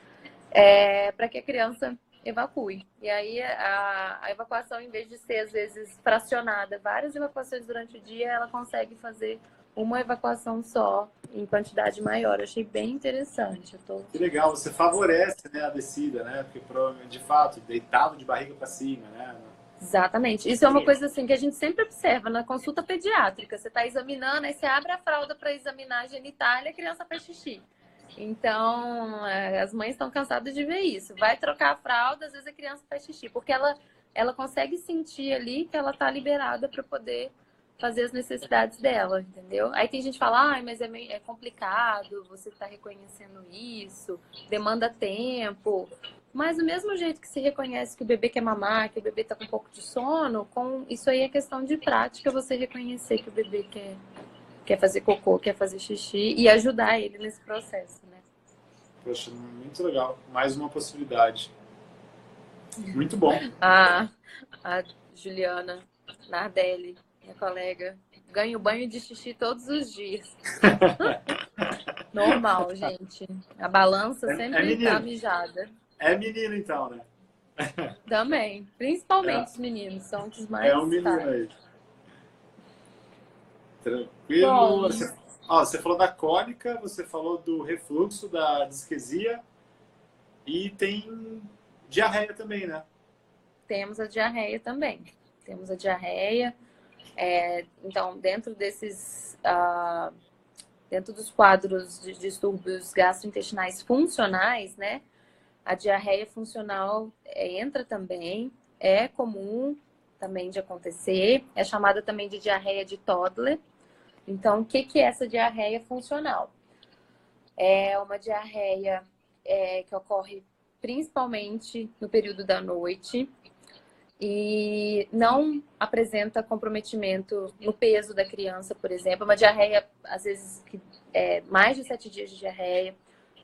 para que a criança evacue. E aí, a evacuação, em vez de ser, às vezes, fracionada, várias evacuações durante o dia, ela consegue fazer uma evacuação só, em quantidade maior. Eu achei bem interessante. Que legal, você favorece, né, a descida, né? Porque, de fato, deitado de barriga para cima, né? Exatamente. Isso é uma coisa assim que a gente sempre observa na consulta pediátrica. Você está examinando, aí você abre a fralda para examinar a genitália e a criança faz xixi. Então, as mães estão cansadas de ver isso. Vai trocar a fralda, às vezes a criança faz xixi, porque ela consegue sentir ali que ela está liberada para poder fazer as necessidades dela, entendeu? Aí tem gente que fala, mas é complicado, você está reconhecendo isso, demanda tempo. Mas do mesmo jeito que se reconhece que o bebê quer mamar, que o bebê está com um pouco de sono, isso aí é questão de prática, você reconhecer que o bebê quer fazer cocô, quer fazer xixi e ajudar ele nesse processo, né? Poxa, muito legal. Mais uma possibilidade. Muito bom. A Juliana Nardelli, minha colega, ganha o banho de xixi todos os dias. Normal, gente. A balança sempre tá mijada. É menino, então, né? Também. Principalmente É, os meninos, são os é um mais menino caros. aí. Tranquilo. Bom, Você falou da cólica, você falou do refluxo, da disquesia e tem diarreia também, né? temos a diarreia também. Temos a diarreia. Então, dentro dos quadros de distúrbios gastrointestinais funcionais, né? A diarreia funcional entra também, é comum também de acontecer, é chamada também de diarreia de Toddler. Então, o que é essa diarreia funcional? É uma diarreia que ocorre principalmente no período da noite e não apresenta comprometimento no peso da criança, por exemplo. Uma diarreia, às vezes, mais de 7 dias de diarreia,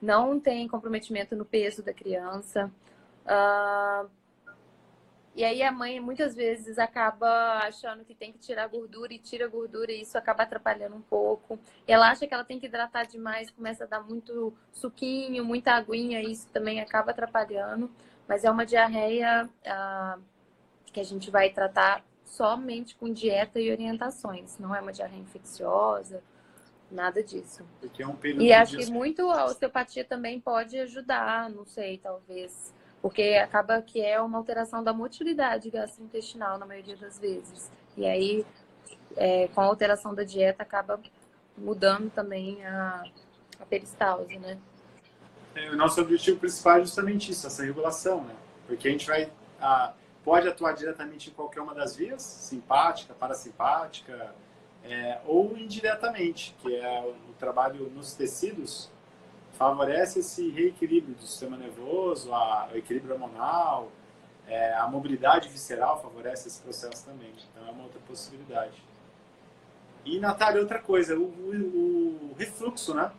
não tem comprometimento no peso da criança. E aí a mãe muitas vezes acaba achando que tem que tirar gordura e tira gordura e isso acaba atrapalhando um pouco. Ela acha que ela tem que hidratar demais, começa a dar muito suquinho, muita aguinha, e isso também acaba atrapalhando. Mas é uma diarreia que a gente vai tratar somente com dieta e orientações. Não é uma diarreia infecciosa, nada disso. Porque é um E período acho de. que muito a osteopatia também pode ajudar, não sei, talvez. Porque acaba que é uma alteração da motilidade gastrointestinal na maioria das vezes. E aí, com a alteração da dieta, acaba mudando também a peristalse, né? O nosso objetivo principal é justamente isso, essa regulação, né? Porque a gente pode atuar diretamente em qualquer uma das vias, simpática, parasimpática, ou indiretamente, que é o trabalho nos tecidos, favorece esse reequilíbrio do sistema nervoso, o equilíbrio hormonal, a mobilidade visceral favorece esse processo também. Então é uma outra possibilidade. E, Natália, outra coisa, o refluxo, né?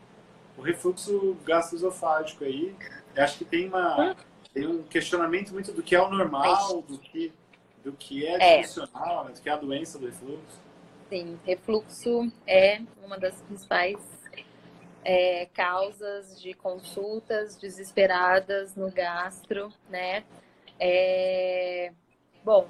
O refluxo gastroesofágico aí, eu acho que tem um questionamento muito do que é o normal, do que é disfuncional, né? Do que é a doença do refluxo. Sim, refluxo é uma das principais causas de consultas desesperadas no gastro, né? Bom,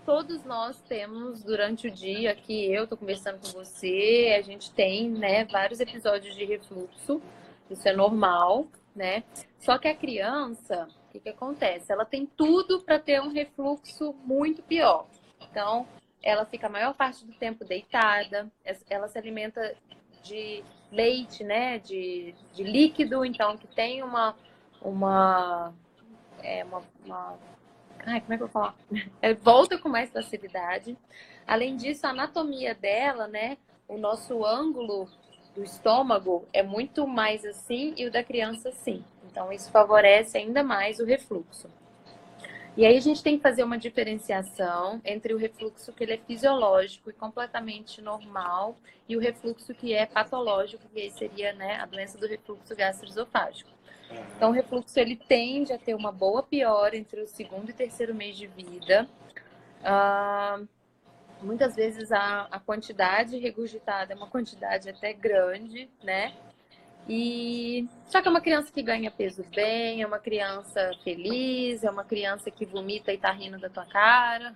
todos nós temos durante o dia que eu tô conversando com você, a gente tem, né, vários episódios de refluxo, isso é normal, né? Só que a criança, o que acontece? Ela tem tudo para ter um refluxo muito pior. Então, ela fica a maior parte do tempo deitada, ela se alimenta de leite, né, de líquido, então que tem uma ai, como é que eu vou falar? Volta com mais facilidade. Além disso, a anatomia dela, né? O nosso ângulo do estômago é muito mais assim e o da criança assim. Então, isso favorece ainda mais o refluxo. E aí a gente tem que fazer uma diferenciação entre o refluxo que ele é fisiológico e completamente normal e o refluxo que é patológico, que aí seria, né, a doença do refluxo gastroesofágico. Então, o refluxo ele tende a ter uma boa piora entre o segundo e terceiro mês de vida. Muitas vezes a quantidade regurgitada é uma quantidade até grande, né? Só que é uma criança que ganha peso bem, é uma criança feliz, é uma criança que vomita e tá rindo da tua cara,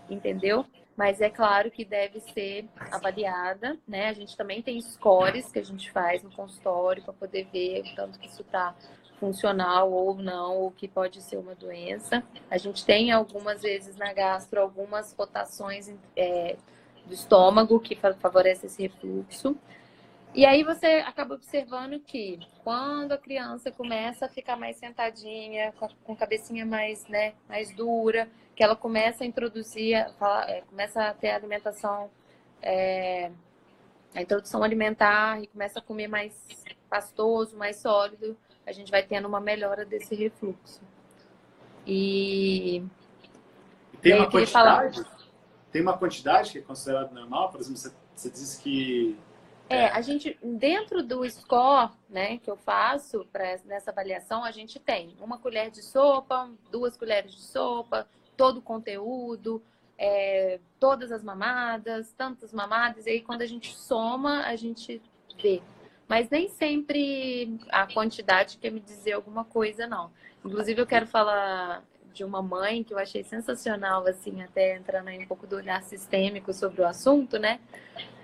entendeu? Mas é claro que deve ser avaliada, né? A gente também tem scores que a gente faz no consultório para poder ver o tanto que isso está funcional ou não, ou que pode ser uma doença. A gente tem algumas vezes na gastro algumas rotações do estômago que favorecem esse refluxo. E aí você acaba observando que quando a criança começa a ficar mais sentadinha, com a cabecinha mais, né, mais dura, que ela começa a introduzir, começa a ter a introdução alimentar e começa a comer mais pastoso, mais sólido, a gente vai tendo uma melhora desse refluxo. E Tem aí uma eu queria falar. tem uma quantidade que é considerada normal? Por exemplo, você disse que A gente, dentro do score, né, que eu faço nessa avaliação, a gente tem 1 colher de sopa, 2 colheres de sopa, todo o conteúdo, todas as mamadas, tantas mamadas, e aí quando a gente soma, a gente vê. Mas nem sempre a quantidade quer me dizer alguma coisa, não. Inclusive, eu quero falar de uma mãe que eu achei sensacional, assim, até entrando aí um pouco do olhar sistêmico sobre o assunto, né?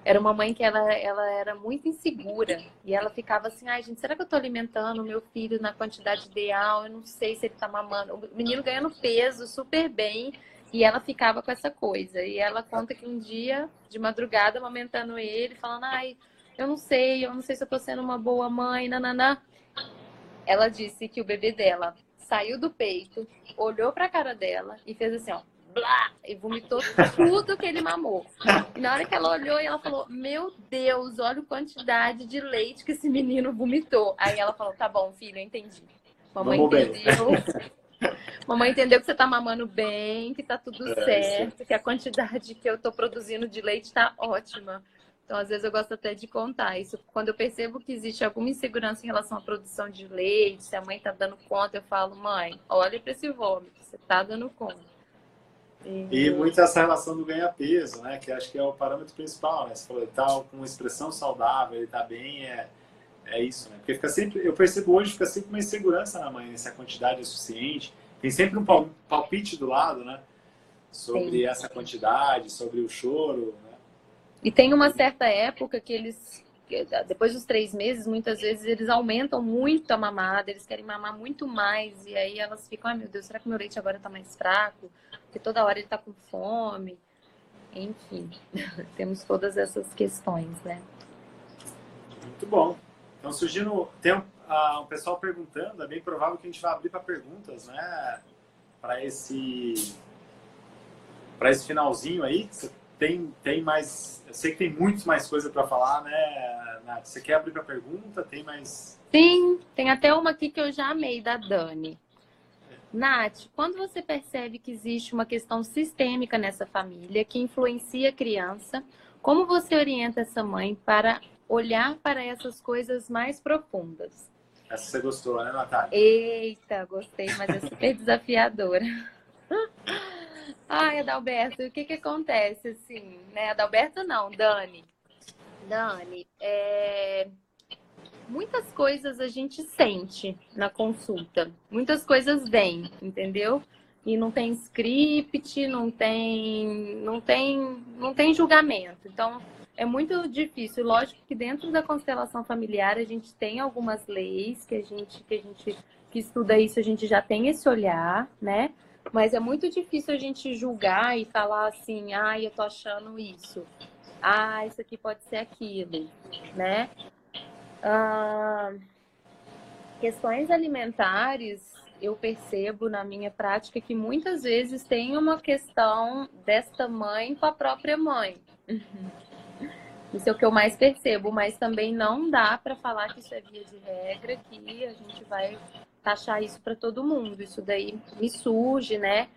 Era uma mãe que ela era muito insegura. E ela ficava assim, ai, gente, será que eu tô alimentando o meu filho na quantidade ideal? Eu não sei se ele tá mamando. O menino ganhando peso super bem. E ela ficava com essa coisa. E ela conta que um dia, de madrugada, amamentando ele, falando, ai, eu não sei se eu tô sendo uma boa mãe, nananã. Ela disse que o bebê dela saiu do peito, olhou pra cara dela e fez assim, ó, blá, e vomitou tudo que ele mamou. E na hora que ela olhou, ela falou, meu Deus, olha a quantidade de leite que esse menino vomitou. Aí ela falou, tá bom, filho, eu entendi. Mamãe Vamos bem. entendeu. Mamãe entendeu que você tá mamando bem, que tá tudo Isso. certo, que a quantidade que eu tô produzindo de leite tá ótima. Então, às vezes, eu gosto até de contar isso. Quando eu percebo que existe alguma insegurança em relação à produção de leite, se a mãe tá dando conta, eu falo, mãe, olha para esse vômito, você tá dando conta. E muito essa relação do ganha-peso, né? Que acho que é o parâmetro principal, né? Você falou, ele tá com uma expressão saudável, ele tá bem, é isso, né? Porque fica sempre, eu percebo hoje, fica sempre uma insegurança na mãe, se a quantidade é suficiente. Tem sempre um palpite do lado, né? Sobre Sim. essa quantidade, sobre o choro, né? E tem uma certa época que eles, depois dos 3 meses, muitas vezes eles aumentam muito a mamada, eles querem mamar muito mais, e aí elas ficam, ai meu Deus, será que meu leite agora tá mais fraco? Porque toda hora ele tá com fome. Enfim, temos todas essas questões, né? Muito bom. Então, surgindo, tem um pessoal perguntando, é bem provável que a gente vai abrir para perguntas, né? Para esse finalzinho aí. Você tem mais. Eu sei que tem muito mais coisa para falar, né, Nath? Você quer abrir para pergunta? Tem mais. Sim, tem até uma aqui que eu já amei, da Dani. Nath, quando você percebe que existe uma questão sistêmica nessa família que influencia a criança, como você orienta essa mãe para olhar para essas coisas mais profundas? Essa você gostou, né, Natália? Eita, gostei, mas é super desafiadora. Ai, Adalberto, o que que acontece assim, né? Adalberto não, Dani. Dani, muitas coisas a gente sente na consulta. Muitas coisas vêm, entendeu? E não tem script, não tem julgamento. Então, é muito difícil. Lógico que dentro da constelação familiar a gente tem algumas leis que a gente que estuda isso, a gente já tem esse olhar, né? Mas é muito difícil a gente julgar e falar assim, ah, eu tô achando isso. Ah, isso aqui pode ser aquilo, né? Questões alimentares, eu percebo na minha prática que muitas vezes tem uma questão desta mãe com a própria mãe. Isso é o que eu mais percebo, mas também não dá para falar que isso é via de regra, que a gente vai taxar isso para todo mundo. Isso daí me surge, né?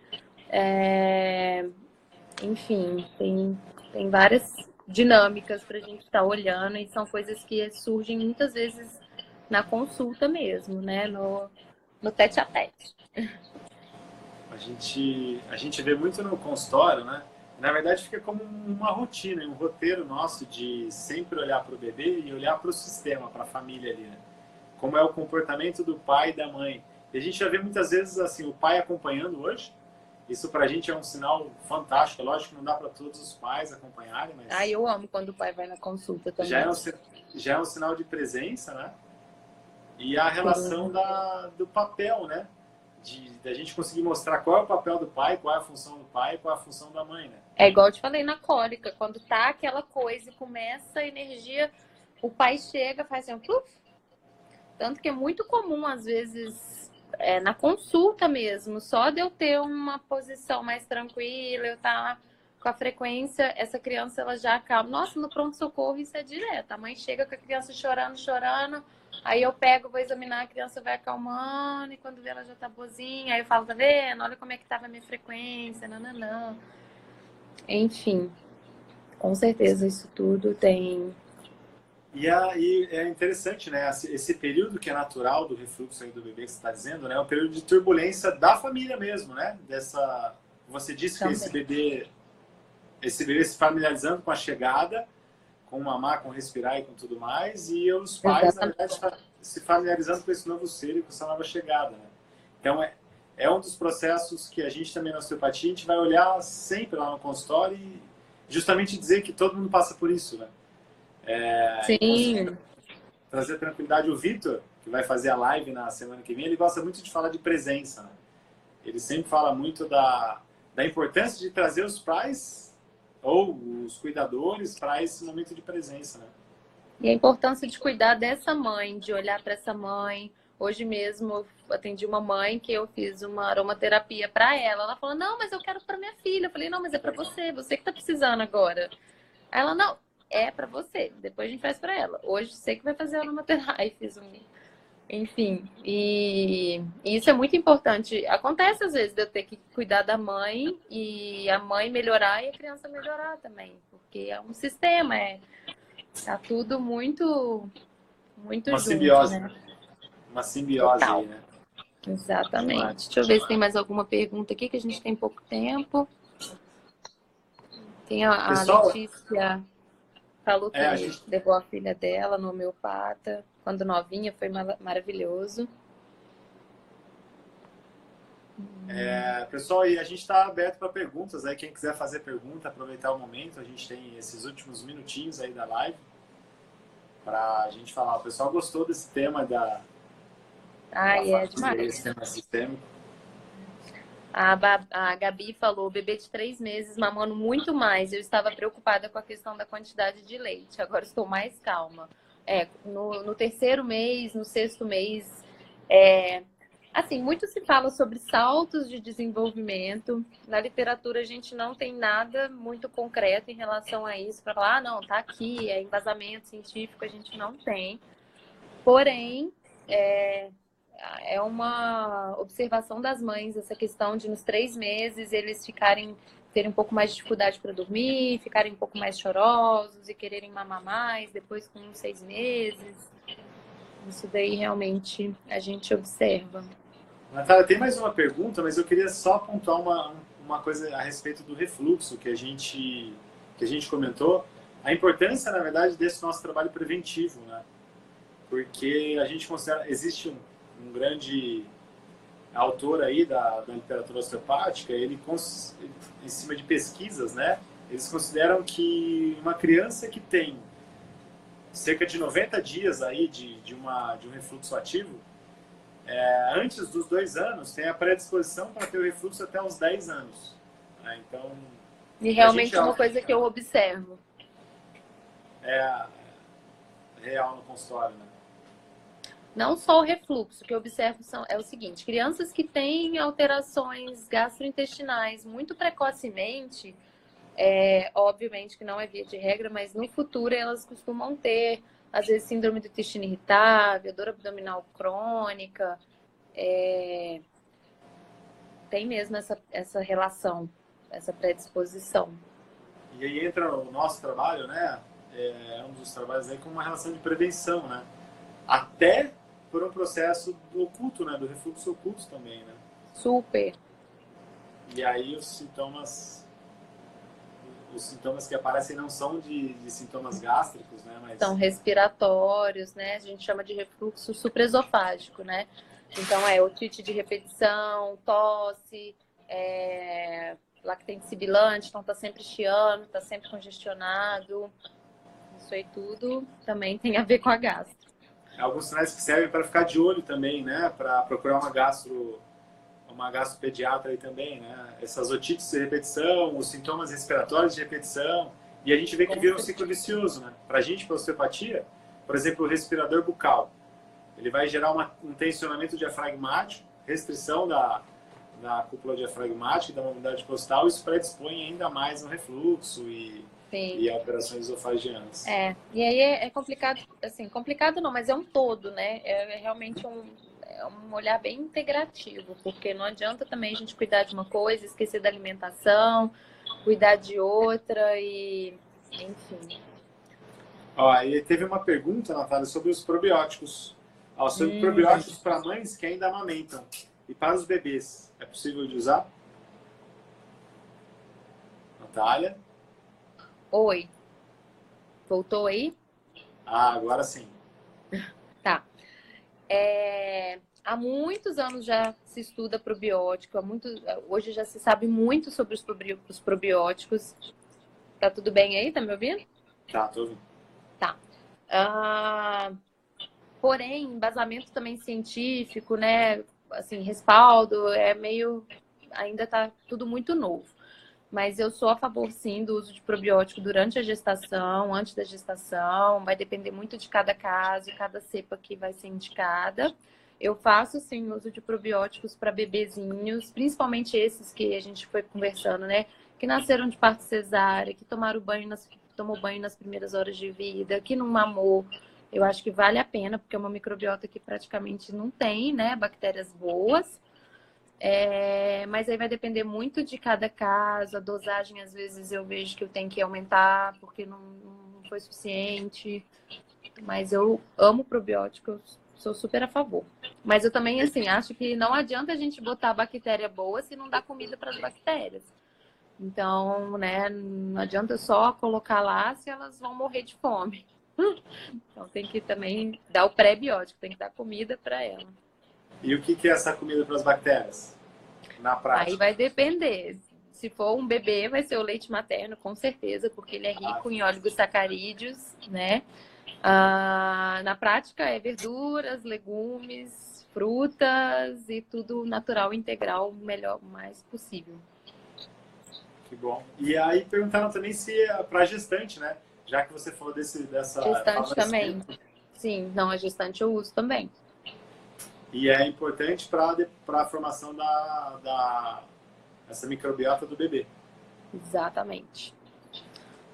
Enfim, tem várias dinâmicas para a gente estar olhando e são coisas que surgem muitas vezes na consulta mesmo, né? No tete a tete. A gente vê muito no consultório, né? Na verdade, fica como uma rotina, um roteiro nosso de sempre olhar para o bebê e olhar para o sistema, para a família ali, né? Como é o comportamento do pai e da mãe. E a gente já vê muitas vezes assim o pai acompanhando hoje. Isso para a gente é um sinal fantástico. É lógico que não dá para todos os pais acompanharem, mas Ah, eu amo quando o pai vai na consulta também. já é um sinal de presença, né? E a relação do papel, né? Da gente conseguir mostrar qual é o papel do pai, qual é a função do pai, qual é a função da mãe, né? É igual eu te falei na cólica, quando tá aquela coisa e começa a energia, o pai chega, faz assim, pluf. Tanto que é muito comum, às vezes, na consulta mesmo, só de eu ter uma posição mais tranquila, eu estar com a frequência, essa criança ela já acalma. Nossa, no pronto-socorro isso é direto. A mãe chega com a criança chorando, chorando, aí eu pego, vou examinar, a criança vai acalmando, e quando vê ela já tá boazinha, aí eu falo, tá vendo? Olha como é que tava a minha frequência, nananã. Enfim, com certeza isso tudo tem. E é interessante, né? Esse período que é natural do refluxo aí do bebê que você está dizendo, né? É um período de turbulência da família mesmo, né? Você disse que Também. esse bebê se familiarizando com a chegada, com mamar, com respirar e com tudo mais, e os pais, na verdade, se familiarizando com esse novo ser e com essa nova chegada, né? Então, é um dos processos que a gente também na osteopatia, a gente vai olhar sempre lá no consultório e justamente dizer que todo mundo passa por isso, né? Sim. Trazer tranquilidade. O Vitor, que vai fazer a live na semana que vem, ele gosta muito de falar de presença, né? Ele sempre fala muito da importância de trazer os pais ou os cuidadores para esse momento de presença, né? E a importância de cuidar dessa mãe, de olhar para essa mãe. Hoje mesmo eu atendi uma mãe que eu fiz uma aromaterapia para ela. Ela falou: "Não, mas eu quero para minha filha". Eu falei: "Não, mas é para você que tá precisando agora". Aí ela: "Não, é para você. Depois a gente faz para ela. Hoje você que vai fazer a aromaterapia". Aí fiz enfim, e isso é muito importante. Acontece às vezes de eu ter que cuidar da mãe e a mãe melhorar e a criança melhorar também, porque é um sistema, tá tudo muito Uma junto, simbiose, né? né? Uma simbiose aí, Total. né? Exatamente. Deixa eu ver se tem mais alguma pergunta aqui, que a gente tem pouco tempo. Tem a Pessoal, Letícia, falou que a gente, levou a filha dela no homeopata quando novinha, foi maravilhoso. pessoal, e a gente está aberto para perguntas. Aí, quem quiser fazer pergunta, aproveitar o momento, a gente tem esses últimos minutinhos aí da live para a gente falar. O pessoal gostou desse tema da Ai, é família, demais. esse tema sistêmico. A Gabi falou, bebê de 3 meses mamando muito mais. Eu estava preocupada com a questão da quantidade de leite. Agora estou mais calma. No terceiro mês, no sexto mês, assim, muito se fala sobre saltos de desenvolvimento. Na literatura a gente não tem nada muito concreto em relação a isso para falar, não, tá aqui, é embasamento científico, a gente não tem. Porém, é uma observação das mães, essa questão de nos 3 meses eles terem um pouco mais de dificuldade para dormir, ficarem um pouco mais chorosos e quererem mamar mais depois com uns 6 meses. Isso daí realmente a gente observa. Natália, tem mais uma pergunta, mas eu queria só pontuar uma coisa a respeito do refluxo que a gente comentou. A importância, na verdade, desse nosso trabalho preventivo, né? Porque a gente considera, existe um grande autor aí da literatura osteopática, em cima de pesquisas, né? Eles consideram que uma criança que tem cerca de 90 dias aí de um refluxo ativo, antes dos 2 anos, tem a predisposição para ter o refluxo até os 10 anos. Né? Então, e realmente é uma coisa que eu observo. É real no consultório, né? Não só o refluxo, que eu observo é o seguinte: crianças que têm alterações gastrointestinais muito precocemente, obviamente que não é via de regra, mas no futuro elas costumam ter, às vezes, síndrome do intestino irritável, dor abdominal crônica. Tem mesmo essa relação, essa predisposição. E aí entra o nosso trabalho, né? Um dos trabalhos aí com uma relação de prevenção, né? Até por um processo do oculto, né? Do refluxo oculto também, né? Super. E aí os sintomas que aparecem não são de sintomas gástricos, né? Mas São respiratórios, né? A gente chama de refluxo supraesofágico, né? Então, otite de repetição, tosse, lactente sibilante, então tá sempre chiando, tá sempre congestionado. Isso aí tudo também tem a ver com a gastro. alguns sinais que servem para ficar de olho também, né? Para procurar uma gastropediatra aí também, né? Essas otites de repetição, os sintomas respiratórios de repetição. E a gente vê que vira um ciclo vicioso, né? Para a gente, para osteopatia, por exemplo, o respirador bucal. Ele vai gerar um tensionamento diafragmático, restrição da cúpula diafragmática e da mobilidade costal, isso predispõe ainda mais no refluxo e alterações esofagianas. E aí é complicado, assim, complicado não, mas é um todo, né? É realmente um olhar bem integrativo, porque não adianta também a gente cuidar de uma coisa, esquecer da alimentação, cuidar de outra e, enfim. E teve uma pergunta, Natália, sobre os probióticos. Sobre probióticos para mães que ainda amamentam e para os bebês. É possível de usar? Natália? Oi. Voltou aí? Ah, agora sim. Tá. Há muitos anos já se estuda probiótico, hoje já se sabe muito sobre os probióticos. Tá tudo bem aí? Tá me ouvindo? Tá, tô ouvindo. Tá. Porém, embasamento também científico, né? Assim, respaldo, ainda tá tudo muito novo. Mas eu sou a favor, sim, do uso de probiótico durante a gestação, antes da gestação. Vai depender muito de cada caso, cada cepa que vai ser indicada. Eu faço, sim, uso de probióticos para bebezinhos, principalmente esses que a gente foi conversando, né? Que nasceram de parto cesárea, que tomou banho nas primeiras horas de vida, que não mamou. Eu acho que vale a pena, porque é uma microbiota que praticamente não tem, né? Bactérias boas. Mas aí vai depender muito de cada caso. A dosagem, às vezes, eu vejo que eu tenho que aumentar, porque não foi suficiente. Mas eu amo probiótico, eu sou super a favor. Mas eu também, assim, acho que não adianta a gente botar bactéria boa se não dá comida para as bactérias. Então, né, não adianta só colocar lá se elas vão morrer de fome. Então tem que também dar o pré-biótico, tem que dar comida para ela. E o que é essa comida para as bactérias? Na prática? Aí vai depender. Se for um bebê, vai ser o leite materno, com certeza, porque ele é rico em oligosacarídeos, né? Na prática, é verduras, legumes, frutas e tudo natural, integral, o melhor, o mais possível. Que bom. E aí perguntaram também se é para gestante, né? Já que você falou dessa... Gestante também. Sim, não, a gestante eu uso também. E é importante para a formação essa microbiota do bebê. Exatamente.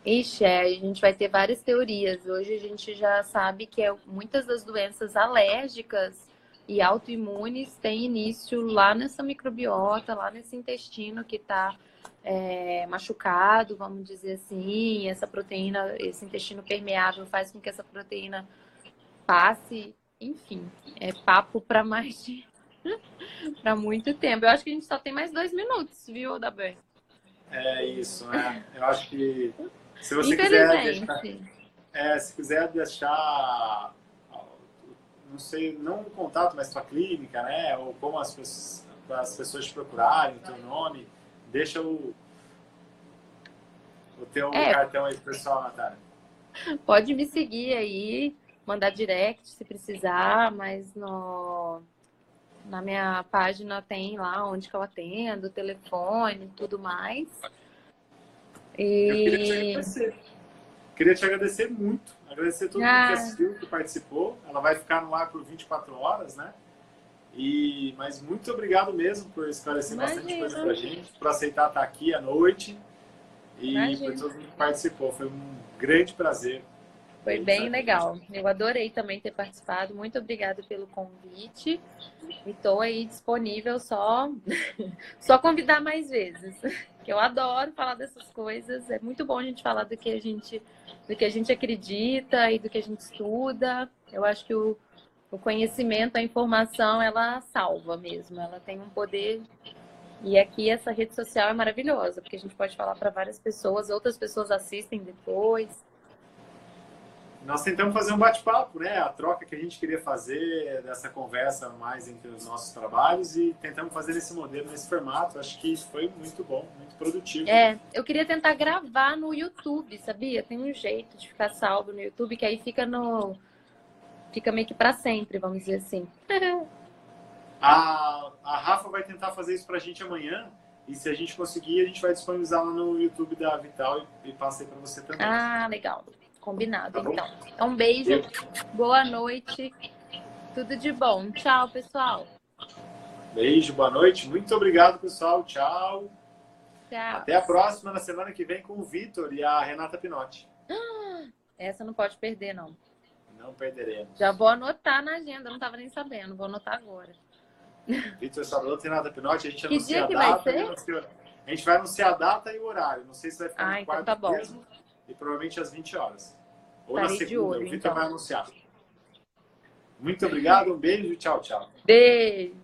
Ixi, a gente vai ter várias teorias. Hoje a gente já sabe que muitas das doenças alérgicas e autoimunes têm início lá nessa microbiota, lá nesse intestino que está machucado, vamos dizer assim. Essa proteína, esse intestino permeável faz com que essa proteína passe. Enfim, é papo para para muito tempo. Eu acho que a gente só tem mais 2 minutos, viu, Daber? É isso, né? Eu acho que se você quiser deixar, não sei, não um contato, mas sua clínica, né? Ou como as pessoas te procurarem, o teu nome, deixa o teu cartão aí pro pessoal, Natália. Pode me seguir aí, mandar direct se precisar, mas na minha página tem lá onde que eu atendo, telefone, tudo mais. Eu queria te agradecer muito. Agradecer a todo mundo que assistiu, que participou. Ela vai ficar no ar por 24 horas, né? Mas muito obrigado mesmo por esclarecer bastante coisa pra gente, por aceitar estar aqui à noite e por todo mundo que participou. Foi um grande prazer. Foi bem legal. Eu adorei também ter participado. Muito obrigada pelo convite. E estou aí disponível só convidar mais vezes. Que eu adoro falar dessas coisas. É muito bom a gente falar do que a gente acredita e do que a gente estuda. Eu acho que o conhecimento, a informação, ela salva mesmo. Ela tem um poder. E aqui essa rede social é maravilhosa, porque a gente pode falar para várias pessoas, outras pessoas assistem depois. Nós tentamos fazer um bate-papo, né? A troca que a gente queria fazer dessa conversa mais entre os nossos trabalhos e tentamos fazer nesse modelo, nesse formato. Acho que foi muito bom, muito produtivo. Eu queria tentar gravar no YouTube, sabia? Tem um jeito de ficar salvo no YouTube que aí fica meio que para sempre, vamos dizer assim. A Rafa vai tentar fazer isso pra gente amanhã. E se a gente conseguir, a gente vai disponibilizar lá no YouTube da Vital e passei para você também. Ah, legal. Combinado, então. Então, um beijo, boa noite, tudo de bom. Tchau, pessoal. Beijo, boa noite. Muito obrigado, pessoal. Tchau. Tchau. Até a próxima, na semana que vem, com o Vitor e a Renata Pinotti. Essa não pode perder, não. Não perderemos. Já vou anotar na agenda, não estava nem sabendo. Vou anotar agora. Vitor Sabaloto e Renata Pinotti, a gente que anuncia dia a data. Vai ser? A gente vai anunciar a data e o horário. Não sei se vai ficar no então quarto tá bom. mesmo. E provavelmente às 20 horas. Ou Estarei na segunda, de olho, o Vitor então. vai anunciar. Muito obrigado, um beijo e tchau, tchau. Beijo.